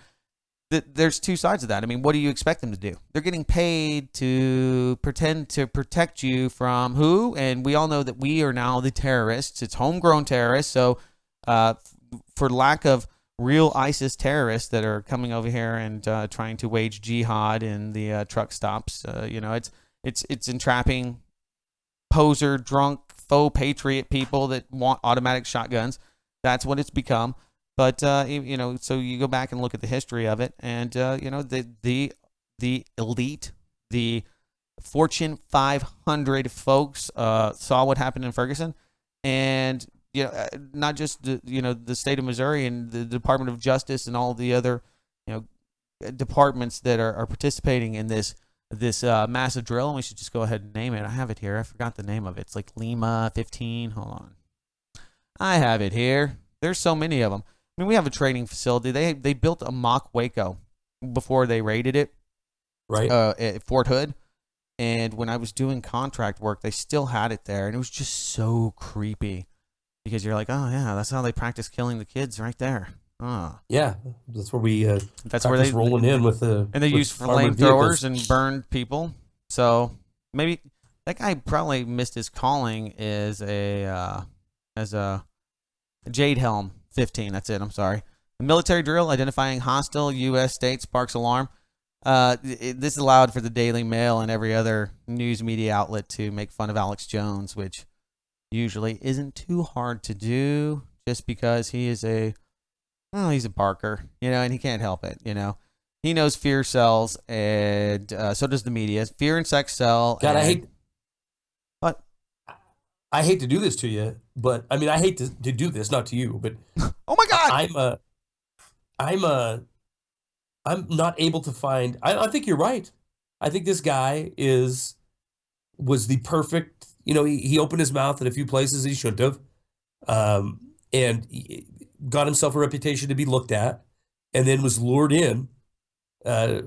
There's two sides of that. I mean, what do you expect them to do? They're getting paid to pretend to protect you from who? And we all know that we are now the terrorists. It's homegrown terrorists. So for lack of real ISIS terrorists that are coming over here and trying to wage jihad in the truck stops, it's entrapping poser, drunk, faux patriot people that want automatic shotguns. That's what it's become. But so you go back and look at the history of it, and the elite, the Fortune 500 folks saw what happened in Ferguson, and not just the state of Missouri and the Department of Justice and all the other departments that are participating in this massive drill. And we should just go ahead and name it. I have it here. I forgot the name of it. It's like Lima 15. Hold on, I have it here. There's so many of them. I mean, we have a training facility. They built a mock Waco before they raided it, right? At Fort Hood. And when I was doing contract work, they still had it there, and it was just so creepy because you're like, oh yeah, that's how they practice killing the kids right there. Oh. Yeah, that's where we. That's where they rolling in with the. And they use flamethrowers and burned people. So maybe that guy probably missed his calling as a Jade Helm. 15, that's it, I'm sorry. The military drill identifying hostile U.S. state sparks alarm. This allowed for the Daily Mail and every other news media outlet to make fun of Alex Jones, which usually isn't too hard to do just because he's a barker, and he can't help it, He knows fear sells, and so does the media. Fear and sex sell. God, What? I hate to do this to you, but I mean, I hate to do this, not to you, but oh my God, I'm not able to find. I think you're right. I think this guy was the perfect. He opened his mouth in a few places he shouldn't have, and he got himself a reputation to be looked at. and then was lured in uh,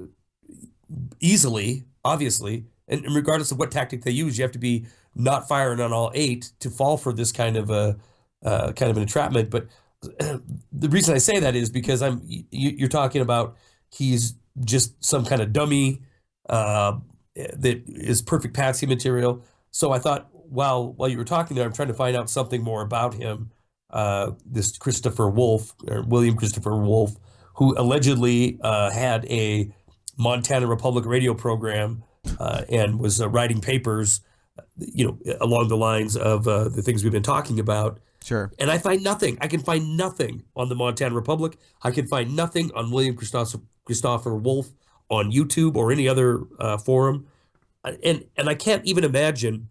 easily, obviously. And regardless of what tactic they use, you have to be not firing on all 8 to fall for this kind of a kind of an entrapment. But the reason I say that is because you're talking about he's just some kind of dummy that is perfect patsy material. So I thought, while you were talking there, I'm trying to find out something more about him. This Christopher Wolf, or William Christopher Wolf, who allegedly had a Montana Republic radio program and was writing papers, along the lines of the things we've been talking about. Sure. And I find nothing. I can find nothing on the Montana Republic. I can find nothing on William Christopher Wolf on YouTube or any other forum. And I can't even imagine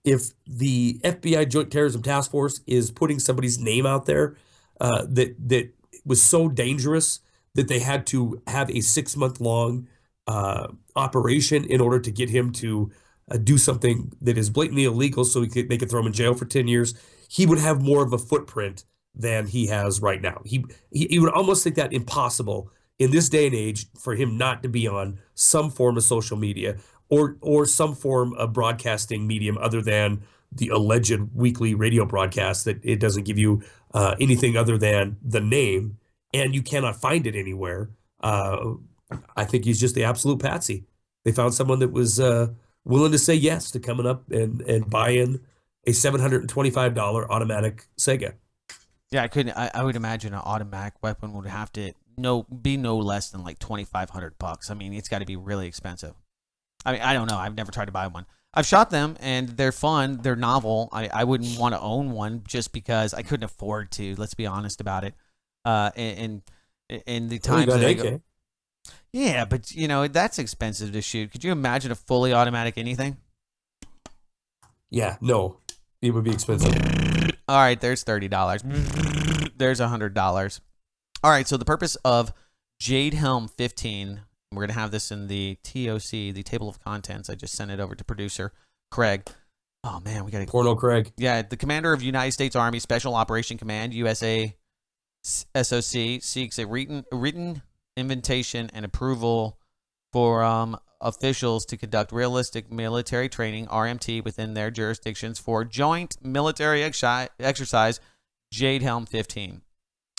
if the FBI Joint Terrorism Task Force is putting somebody's name out there that was so dangerous that they had to have a 6-month-long operation in order to get him to do something that is blatantly illegal, so they could throw him in jail for 10 years. He would have more of a footprint than he has right now. He would almost think that impossible in this day and age for him not to be on some form of social media or some form of broadcasting medium other than the alleged weekly radio broadcast that it doesn't give you anything other than the name, and you cannot find it anywhere. I think he's just the absolute patsy. They found someone that was willing to say yes to coming up and buying a $725 automatic Sega. Yeah, I would imagine an automatic weapon would have to be no less than like $2,500. I mean, it's got to be really expensive. I mean, I don't know. I've never tried to buy one. I've shot them, and they're fun. They're novel. I wouldn't want to own one just because I couldn't afford to. Let's be honest about it. In the times that I go, yeah, but that's expensive to shoot. Could you imagine a fully automatic anything? Yeah, no, it would be expensive. All right, there's $30. There's $100. All right, so the purpose of Jade Helm 15, we're going to have this in the TOC, the table of contents. I just sent it over to producer Craig. Oh, man, we got to... Porno Craig. Yeah, the commander of United States Army Special Operation Command, USA SOC, seeks a written invitation and approval for officials to conduct realistic military training, RMT, within their jurisdictions for joint military exercise Jade Helm 15.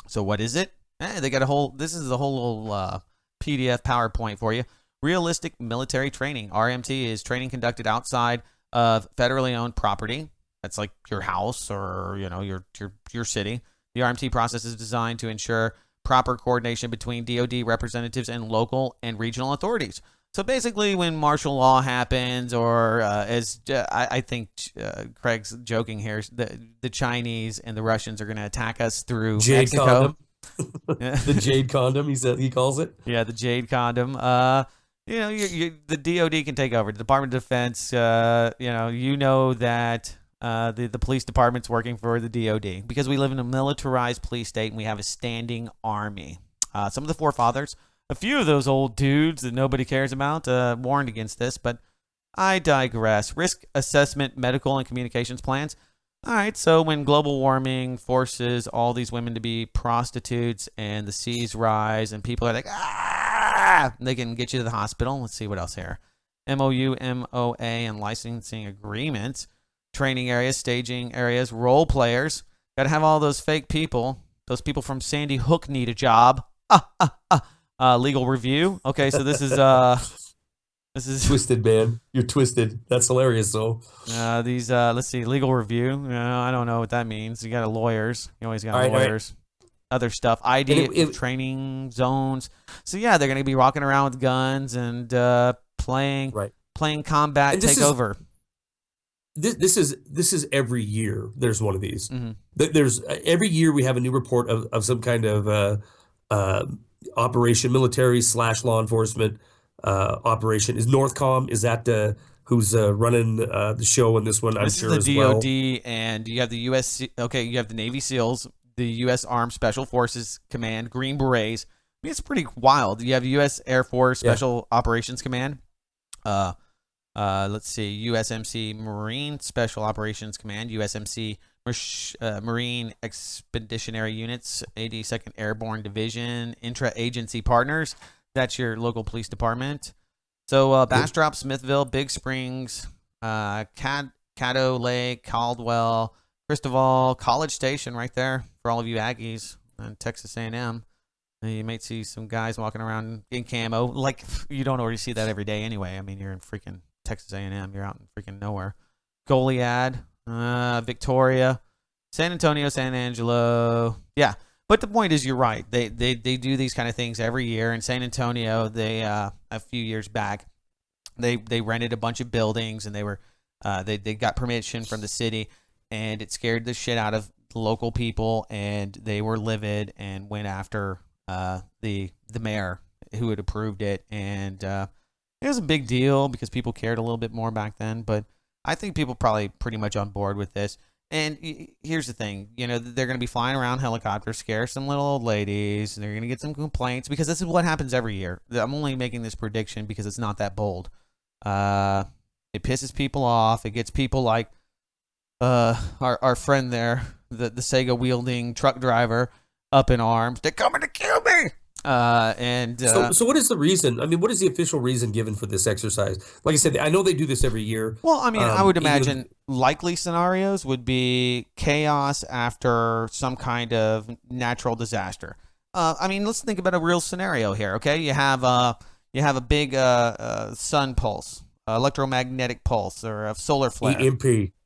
So what is it? They got this is the whole little PDF PowerPoint for you. Realistic military training. RMT is training conducted outside of federally owned property. That's like your house or your city. The RMT process is designed to ensure proper coordination between DoD representatives and local and regional authorities. So basically, when martial law happens, or I think Craig's joking here, the Chinese and the Russians are going to attack us through Jade Mexico. Condom. The Jade Condom, he calls it. Yeah, the Jade Condom. The DoD can take over. The Department of Defense. That the police department's working for the DoD because we live in a militarized police state and we have a standing army. Some of the forefathers, a few of those old dudes that nobody cares about, warned against this, but I digress. Risk assessment, medical, and communications plans. All right, so when global warming forces all these women to be prostitutes and the seas rise and people are like, they can get you to the hospital. Let's see what else here. MOU, MOA, and licensing agreements. Training areas, staging areas, role players. Got to have all those fake people. Those people from Sandy Hook need a job. Legal review. Okay, so this is twisted, man. You're twisted. That's hilarious, though. Let's see, legal review. I don't know what that means. You got lawyers. You always got lawyers. Right. Other stuff. ID, training zones. So yeah, they're gonna be walking around with guns and playing combat takeover. This is every year. There's one of these. Mm-hmm. There's every year we have a new report of some kind of operation, military / law enforcement operation. Is Northcom? Is that who's running the show in this one? I'm sure is the as DoD, well. and you have the U.S. Okay, you have the Navy SEALs, the U.S. Armed Special Forces Command, Green Berets. I mean, it's pretty wild. You have U.S. Air Force Special Operations Command. Let's see, USMC Marine Special Operations Command, USMC Marine Expeditionary Units, 82nd Airborne Division, Intra-Agency Partners. That's your local police department. So Bastrop, Smithville, Big Springs, Caddo Lake, Caldwell, Cristobal, College Station right there for all of you Aggies, and Texas A&M. You might see some guys walking around in camo. Like, you don't already see that every day anyway. I mean, you're in freaking Texas A&M. You're out in freaking nowhere. Goliad, Victoria, San Antonio, San Angelo. Yeah, but the point is, you're right. They do these kind of things every year. In San Antonio, they a few years back, they rented a bunch of buildings, and they got permission from the city, and it scared the shit out of local people, and they were livid and went after the mayor who had approved it, and it was a big deal because people cared a little bit more back then. But I think people probably pretty much on board with this. And here's the thing, they're going to be flying around helicopters, scare some little old ladies, and they're going to get some complaints because this is what happens every year. I'm only making this prediction because it's not that bold. It pisses people off. It gets people like our friend there, the Sega wielding truck driver, up in arms. They're coming to kill me. So what is the reason? I mean, what is the official reason given for this exercise? Like I said, I know they do this every year. Well, I mean, I would imagine likely scenarios would be chaos after some kind of natural disaster. I mean, let's think about a real scenario here. Okay, you have a big sun pulse, electromagnetic pulse, or a solar flare.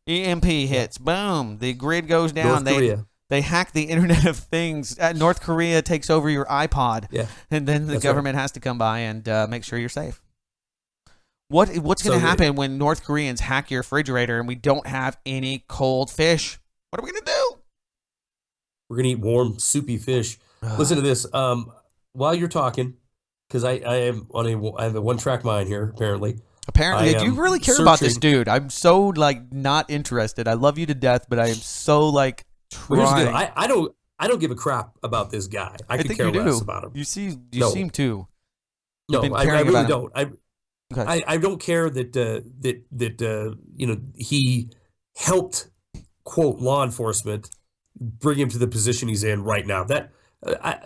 EMP hits. Boom. The grid goes down. North Korea. They hack the Internet of Things. North Korea takes over your iPod. Yeah. And then the government has to come by and make sure you're safe. What's going to happen when North Koreans hack your refrigerator and we don't have any cold fish? What are we going to do? We're going to eat warm, soupy fish. Listen to this. While you're talking, because I have a one-track mind here, apparently. Apparently, do you really care about this dude? I'm so not interested. I love you to death, but I am so trying. I don't give a crap about this guy. I could care less about him. You seem to. No, I really don't. I don't care that he helped, quote, law enforcement bring him to the position he's in right now.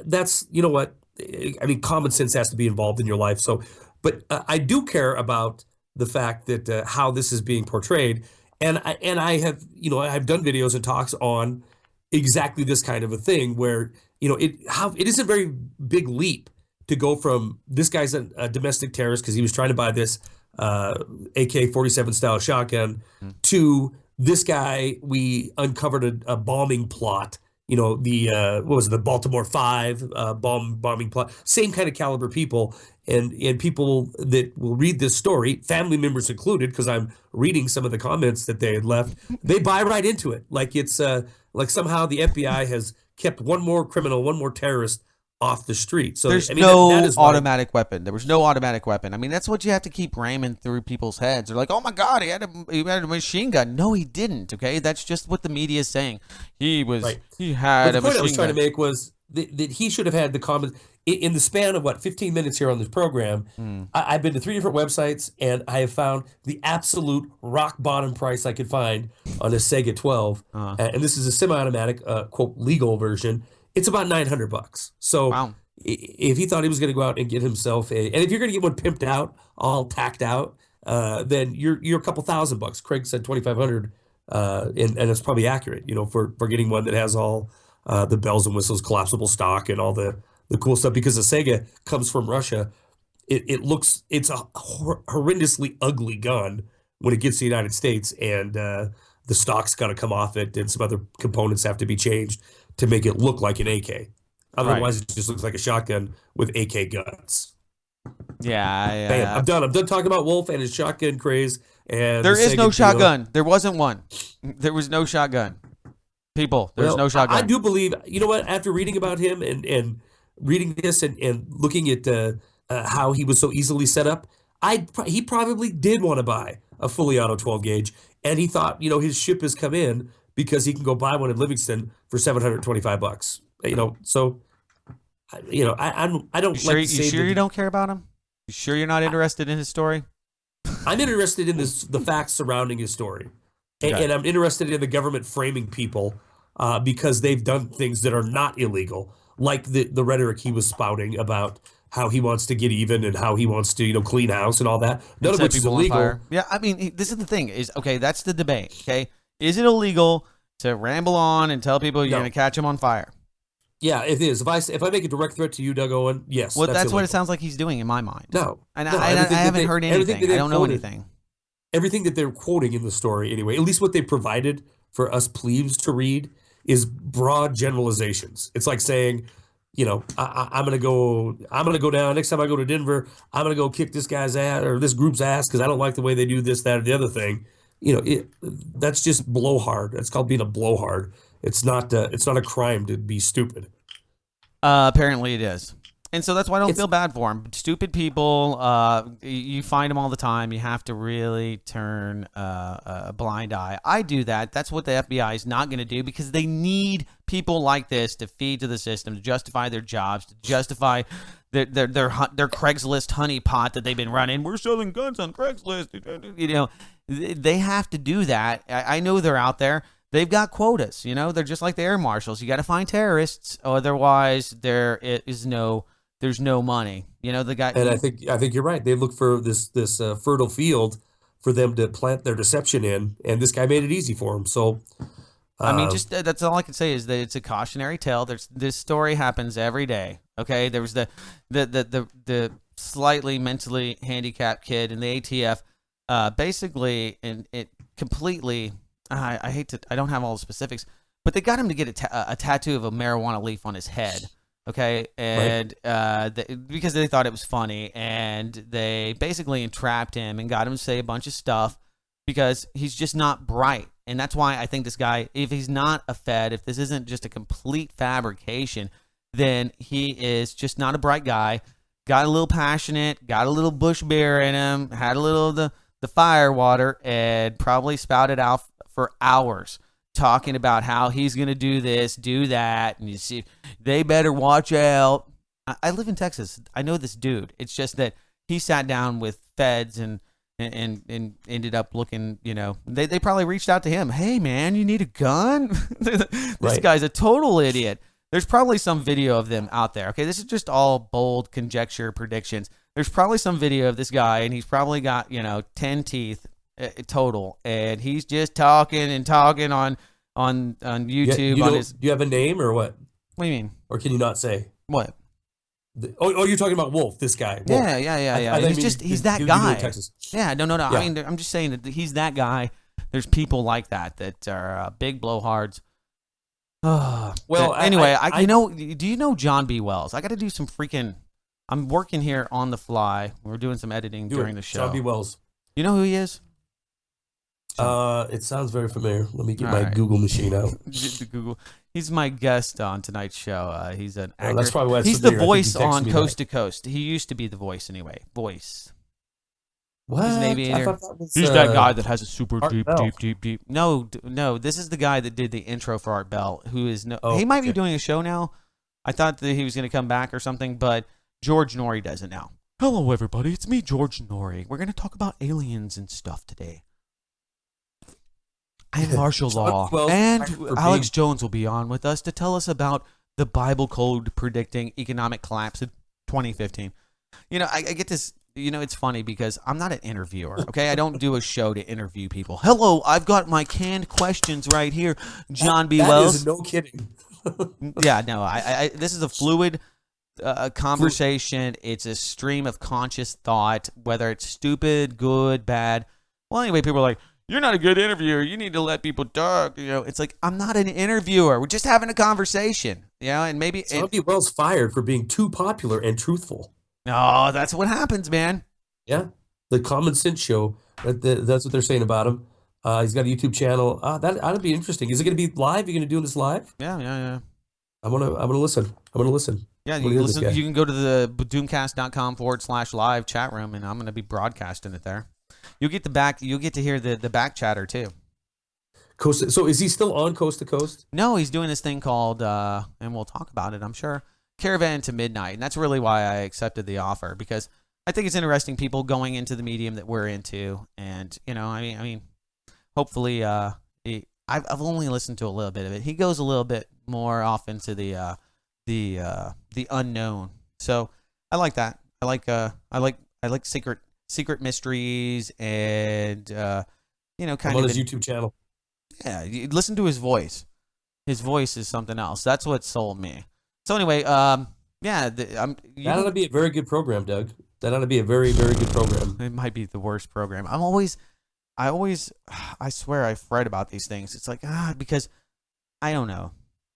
That's you know what I mean. Common sense has to be involved in your life. So, but I do care about the fact that how this is being portrayed, and I have I've done videos and talks on exactly this kind of a thing where it is a very big leap to go from this guy's a domestic terrorist because he was trying to buy this AK-47 style shotgun to this guy. We uncovered a bombing plot. What was it, the Baltimore 5 bombing plot? Same kind of caliber people, and people that will read this story, family members included, because I'm reading some of the comments that they had left. They buy right into it, like it's like somehow the FBI has kept one more criminal, one more terrorist off the street. So there's no automatic weapon. There was no automatic weapon. I mean, that's what you have to keep ramming through people's heads. They're like, "Oh my God, he had a machine gun." No, he didn't. Okay, that's just what the media is saying. He had a machine gun. The point I was trying to make was that he should have had the comment in the span of 15 minutes here on this program. I've been to 3 different websites and I have found the absolute rock bottom price I could find on a Sega 12, and this is a semi-automatic, quote, legal version. It's about $900. So wow. If he thought he was going to go out and get himself and if you're going to get one pimped out, all tacked out, then you're a couple $1,000. Craig said 2,500, and it's probably accurate, for getting one that has all the bells and whistles, collapsible stock, and all the cool stuff. Because the Sega comes from Russia, it's a horrendously ugly gun when it gets to the United States, and the stock's got to come off it, and some other components have to be changed to make it look like an AK. Otherwise, It just looks like a shotgun with AK guns. Yeah. Bam, I'm done. I'm done talking about Wolf and his shotgun craze. And there is no shotgun. There wasn't one. There was no shotgun. People, there's no shotgun. I do believe, after reading about him and reading this and looking at how he was so easily set up, he probably did want to buy a fully auto 12 gauge, and he thought, his ship has come in because he can go buy one in Livingston for $725. So I don't you like to say you sure you don't care about him? You sure you're not interested in his story? I'm interested in the facts surrounding his story, Okay. and I'm interested in the government framing people because they've done things that are not illegal, like the rhetoric he was spouting about how he wants to get even and how he wants to clean house and all that. None of Set which is people on illegal. fire. Yeah, I mean, this is the thing. Okay, that's the debate. Okay, is it illegal to ramble on and tell people you're No. going to catch them on fire? Yeah, it is. If I make a direct threat to you, Doug Owen, yes, Well, that's what illegal. it sounds like he's doing in my mind. No, And no, I everything that haven't heard everything anything. that I they don't know quoted- anything. Everything that they're quoting in the story, anyway, at least what they provided for us plebes to read, is broad generalizations. It's like saying, I'm gonna go down next time I go to Denver. I'm gonna go kick this guy's ass or this group's ass because I don't like the way they do this, that, or the other thing. That's just blowhard. That's called being a blowhard. It's not a crime to be stupid. Apparently it is. And so that's why I don't It's- feel bad for him. Stupid people, you find them all the time. You have to really turn a blind eye. I do that. That's what the FBI is not going to do because they need people like this to feed to the system, to justify their jobs, to justify their Craigslist honeypot that they've been running. We're selling guns on Craigslist. They have to do that. I know they're out there. They've got quotas. They're just like the air marshals. You got to find terrorists, otherwise there's no money. The guy. And I think you're right. They look for this fertile field for them to plant their deception in, and this guy made it easy for him. So, I mean, just that's all I can say is that it's a cautionary tale. This story happens every day. Okay, there was the slightly mentally handicapped kid in the ATF, basically, and it completely. I don't have all the specifics, but they got him to get a tattoo of a marijuana leaf on his head. Okay, and because they thought it was funny, and they basically entrapped him and got him to say a bunch of stuff because he's just not bright. And that's why I think this guy, if he's not a Fed, if this isn't just a complete fabrication, then he is just not a bright guy. Got a little passionate, got a little bush bear in him, had a little of the fire water, and probably spouted out for hours talking about how he's going to do this, do that, and you see, they better watch out. I live in Texas. I know this dude. It's just that he sat down with feds and ended up looking, they probably reached out to him. Hey, man, you need a gun? This guy's a total idiot. There's probably some video of them out there. Okay, this is just all bold conjecture predictions. There's probably some video of this guy, and he's probably got, 10 teeth total, and he's just talking on YouTube. Do you have a name or what? What do you mean? Or can you not say? What? You're talking about Wolf, this guy. Wolf. Yeah. He's that you guy. in Texas. Yeah, no. Yeah. I mean, I'm just saying that he's that guy. There's people like that are big blowhards. Well, anyway, do you know John B. Wells? I got to do some freaking. I'm working here on the fly. We're doing some editing during the show. John B. Wells. You know who he is? It sounds very familiar. Let me get All my right. Google machine out. Google. He's my guest on tonight's show. He's an actor. That's probably why it's he's the familiar. I think voice you texted on me Coast that. to Coast. He used to be the voice anyway. Voice. What? He's an aviator. I thought that was, He's that guy that has a super Art Bell. deep. No. This is the guy that did the intro for Art Bell, who is Oh, he might be okay. doing a show now. I thought that he was going to come back or something, but George Norrie does it now. Hello, everybody. It's me, George Norrie. We're going to talk about aliens and stuff today. And martial law. Well, And for Alex Jones will be on with us to tell us about the Bible code predicting economic collapse in 2015. I get this. It's funny because I'm not an interviewer, okay? I don't do a show to interview people. Hello, I've got my canned questions right here, John B. That Wells. is no kidding. Yeah, no, I this is a fluid conversation. It's a stream of conscious thought, whether it's stupid, good, bad. Well, anyway, people are like, you're not a good interviewer. You need to let people talk. It's like, I'm not an interviewer. We're just having a conversation, and maybe. John B. Wells fired for being too popular and truthful. No, that's what happens, man. Yeah, the Common Sense Show. That's what they're saying about him. He's got a YouTube channel. That'd be interesting. Is it going to be live? You're going to do this live? Yeah. I'm gonna listen. I'm gonna listen. Yeah, I you wanna can, hear this guy. you can go to the doomcast.com/live chat room, and I'm going to be broadcasting it there. You'll get to hear the back chatter too. So is he still on Coast to Coast? No, he's doing this thing called, and we'll talk about it, I'm sure, Caravan to Midnight. And that's really why I accepted the offer, because I think it's interesting people going into the medium that we're into, and I mean, hopefully, I've only listened to a little bit of it. He goes a little bit more off into the unknown, so I like that. I like secret mysteries and kind I'm of on his YouTube channel. Yeah, you listen to his voice. His voice is something else. That's what sold me. So anyway, yeah, That ought to be a very good program, Doug. That ought to be a very, very good program. It might be the worst program. I swear I've read about these things. It's like, because I don't know.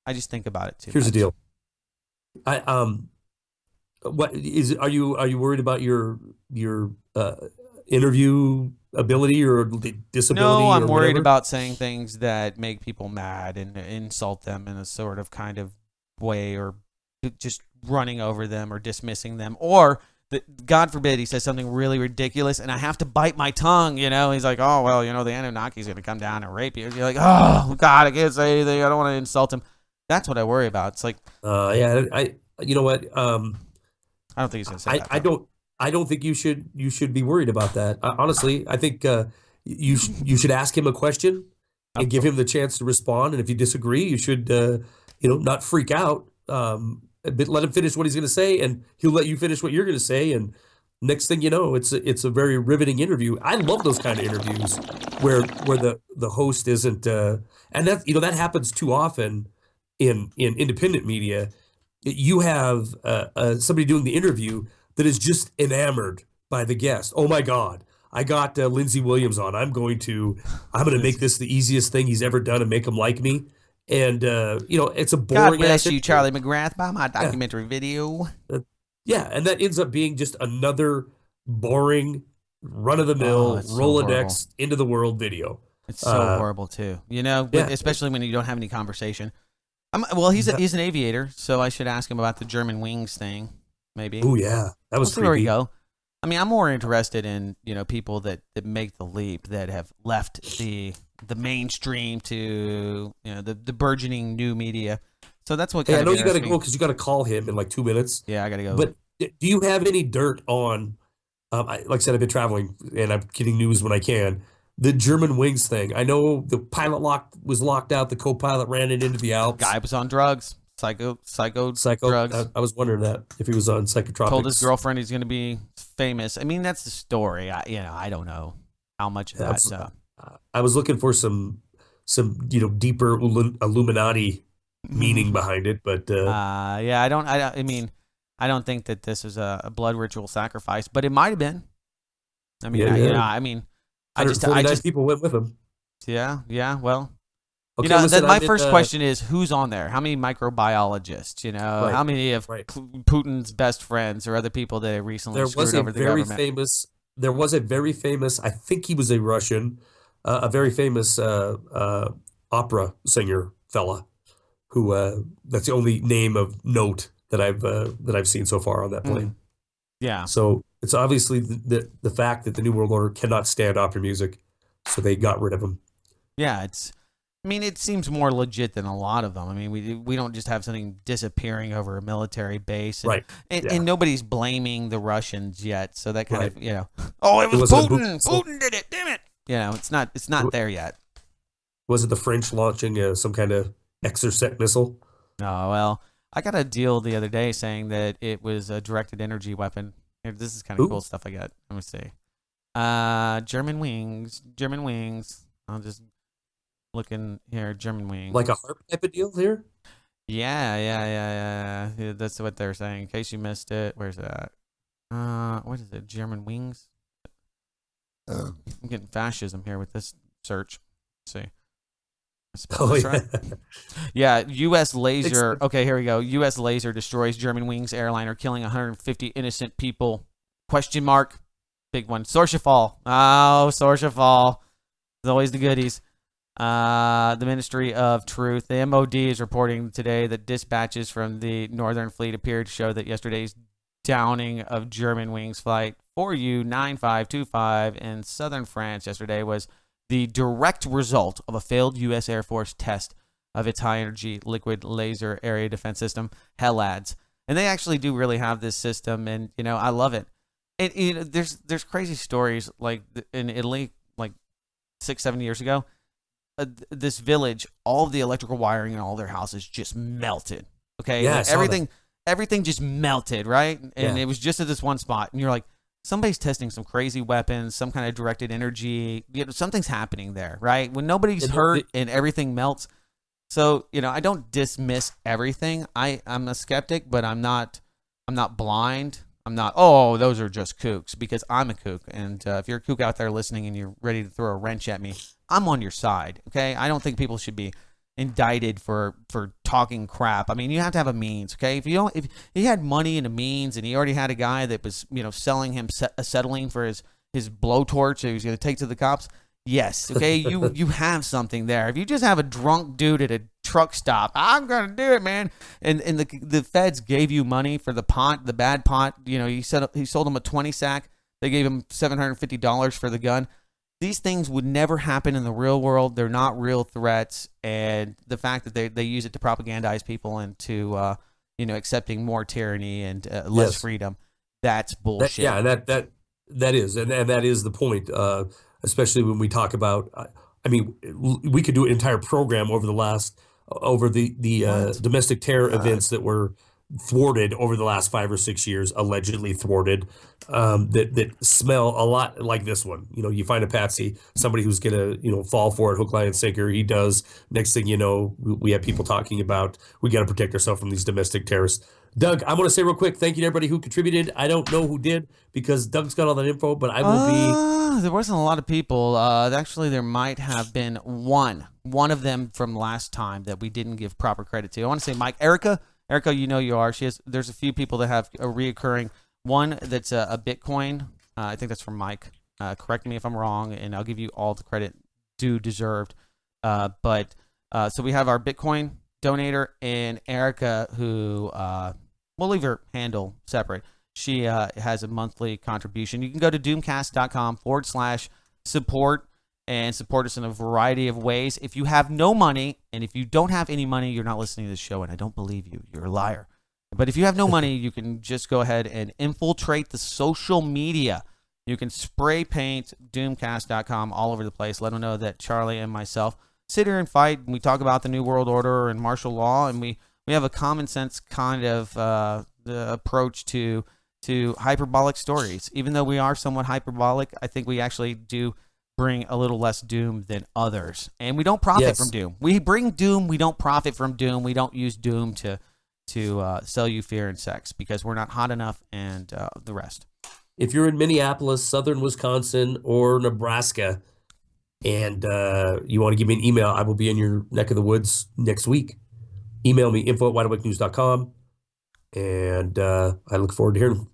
I just think about it too Here's much. the deal. Are you worried about your interview ability or disability? No, I'm or worried whatever? about saying things that make people mad and insult them in a sort of kind of way, or just running over them or dismissing them, or God forbid he says something really ridiculous and I have to bite my tongue. He's like, oh well, the Anunnaki's gonna come down and rape you. You're like, oh God, I can't say anything. I don't want to insult him. That's what I worry about. It's like, yeah, you know what? I don't think he's gonna say that. I don't think you should be worried about that. Honestly, I think you should ask him a question and give him the chance to respond. And if you disagree, you should not freak out. But let him finish what he's going to say, and he'll let you finish what you're going to say. And next thing you know, it's a very riveting interview. I love those kind of interviews where the host isn't, and that happens too often in independent media. You have somebody doing the interview that is just enamored by the guest. Oh my God, I got Lindsey Williams on. I'm going to make this the easiest thing he's ever done and make him like me. And it's a boring. God bless you, Charlie McGrath, by my documentary video. And that ends up being just another boring, run-of-the-mill Rolodex into the world video. It's so horrible too, especially when you don't have any conversation. He's an aviator, so I should ask him about the Germanwings thing, maybe. Oh yeah, that was creepy. There we go. I mean, I'm more interested in people that make the leap, that have left the mainstream to the burgeoning new media. So that's what. I know you got to go because you got to call him in like 2 minutes. Yeah, I got to go. But do you have any dirt on? Like I said, I've been traveling and I'm getting news when I can. The Germanwings thing. I know the pilot was locked out. The co-pilot ran it into the Alps. Guy was on drugs. Psycho drugs. I was wondering that if he was on psychotropics. Told his girlfriend he's going to be famous. I mean, that's the story. I don't know how much of that. I was looking for some deeper Illuminati meaning behind it, but I don't think that this is a blood ritual sacrifice, but it might have been. I mean, I just people went with him. Yeah. Well. Okay, listen, my first question is, who's on there? How many microbiologists? Right, how many of Putin's best friends or other people that recently screwed over the government? There was a very famous, I think he was a Russian, a very famous opera singer fella who that's the only name of note that I've seen so far on that plane. Yeah. So it's obviously the fact that the New World Order cannot stand opera music, so they got rid of him. Yeah, it seems more legit than a lot of them. I mean, we don't just have something disappearing over a military base, right? And nobody's blaming the Russians yet, so that kind of it was Putin. Putin did it. Damn it! It's not there yet. Was it the French launching some kind of Exocet missile? Oh well, I got a deal the other day saying that it was a directed energy weapon. Here, this is kind of cool stuff I got. Let me see. Germanwings. I'll just. Looking here, Germanwings. Like a harp type of deal here? Yeah. That's what they're saying. In case you missed it, where's that? What is it? Germanwings? I'm getting fascism here with this search. Let's see. Right? Yeah, U.S. laser. Okay, here we go. U.S. laser destroys Germanwings airliner, killing 150 innocent people. ? Big one. Sorchefall. Oh, Sorchefall. There's always the goodies. The Ministry of Truth, the MOD, is reporting today that dispatches from the Northern Fleet appear to show that yesterday's downing of Germanwings flight 4U-9525 in southern France yesterday was the direct result of a failed U.S. Air Force test of its high-energy liquid laser area defense system, HELADS. And they actually do really have this system, and I love it. And there's crazy stories like in Italy, like 6-7 years ago. This village, all of the electrical wiring in all their houses just melted. Okay, Yeah, I like saw that. everything just melted, right? And Yeah. it was just at this one spot, and you're like, somebody's testing some crazy weapons, some kind of directed energy. Something's happening there, right? When nobody's hurt and everything melts. So I don't dismiss everything. I'm a skeptic, but I'm not blind. I'm not, oh, those are just kooks, because I'm a kook. And if you're a kook out there listening and you're ready to throw a wrench at me, I'm on your side, okay? I don't think people should be indicted for talking crap. I mean, you have to have a means, okay? If he had money and a means, and he already had a guy that was, selling him acetylene for his blowtorch that he was going to take to the cops, yes, okay? You have something there. If you just have a drunk dude at a truck stop, I'm gonna do it, man. And the feds gave you money for the bad pot. He sold him a 20 sack. They gave him $750 for the gun. These things would never happen in the real world. They're not real threats, and the fact that they use it to propagandize people into accepting more tyranny and less freedom, that's bullshit. That is, and that is the point. Especially when we talk about, I mean, we could do an entire program over the domestic terror events that were thwarted over the last 5 or 6 years, allegedly thwarted, that smell a lot like this one. You find a patsy, somebody who's gonna fall for it, hook, line, and sinker. He does. Next thing you know, we have people talking about we got to protect ourselves from these domestic terrorists. Doug, I want to say real quick, thank you to everybody who contributed. I don't know who did because Doug's got all that info, but I will be. There wasn't a lot of people. Actually, there might have been one of them from last time that we didn't give proper credit to. I want to say Mike, Erica, you are. There's a few people that have a reoccurring one that's a Bitcoin. I think that's from Mike. Correct me if I'm wrong, and I'll give you all the credit due deserved. But so we have our Bitcoin donator and Erica, who we'll leave her handle separate. She has a monthly contribution. You can go to doomcast.com/support and support us in a variety of ways. If you have no money, and if you don't have any money, you're not listening to this show, and I don't believe you. You're a liar. But if you have no money, you can just go ahead and infiltrate the social media. You can spray paint doomcast.com all over the place. Let them know that Charlie and myself sit here and fight, and we talk about the New World Order and martial law, and we have a common sense kind of the approach to hyperbolic stories. Even though we are somewhat hyperbolic, I think we actually do bring a little less doom than others. And we don't profit from doom. We bring doom. We don't profit from doom. We don't use doom to sell you fear and sex because we're not hot enough and the rest. If you're in Minneapolis, southern Wisconsin, or Nebraska, and you want to give me an email, I will be in your neck of the woods next week. Email me, info@wideawakenews.com. And I look forward to hearing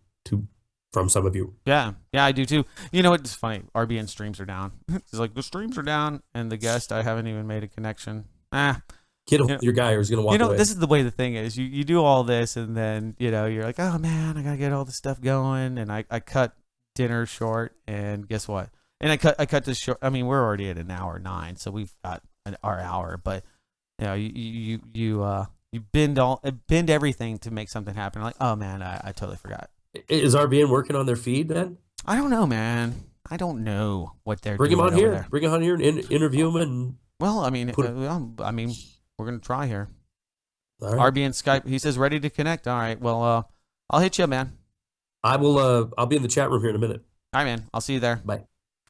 from some of you. Yeah, I do too. You know, it's funny. RBN streams are down. It's like, the streams are down, and the guest, I haven't even made a connection. Get with your guy or he's going to walk away. This is the way the thing is. You do all this, and then, you're like, oh, man, I got to get all this stuff going. And I cut dinner short, and guess what? And I cut this short. I mean, we're already at an hour 9, so we've got our hour. But, you bend everything to make something happen. Like, oh, man, I totally forgot. Is RBN working on their feed then? I don't know, man. I don't know what they're doing. Bring him on here. There. Bring him on here and interview him. And well, I mean, we're gonna try here. All right. RBN Skype. He says ready to connect. All right. Well, I'll hit you, man. I will. I'll be in the chat room here in a minute. All right, man. I'll see you there. Bye.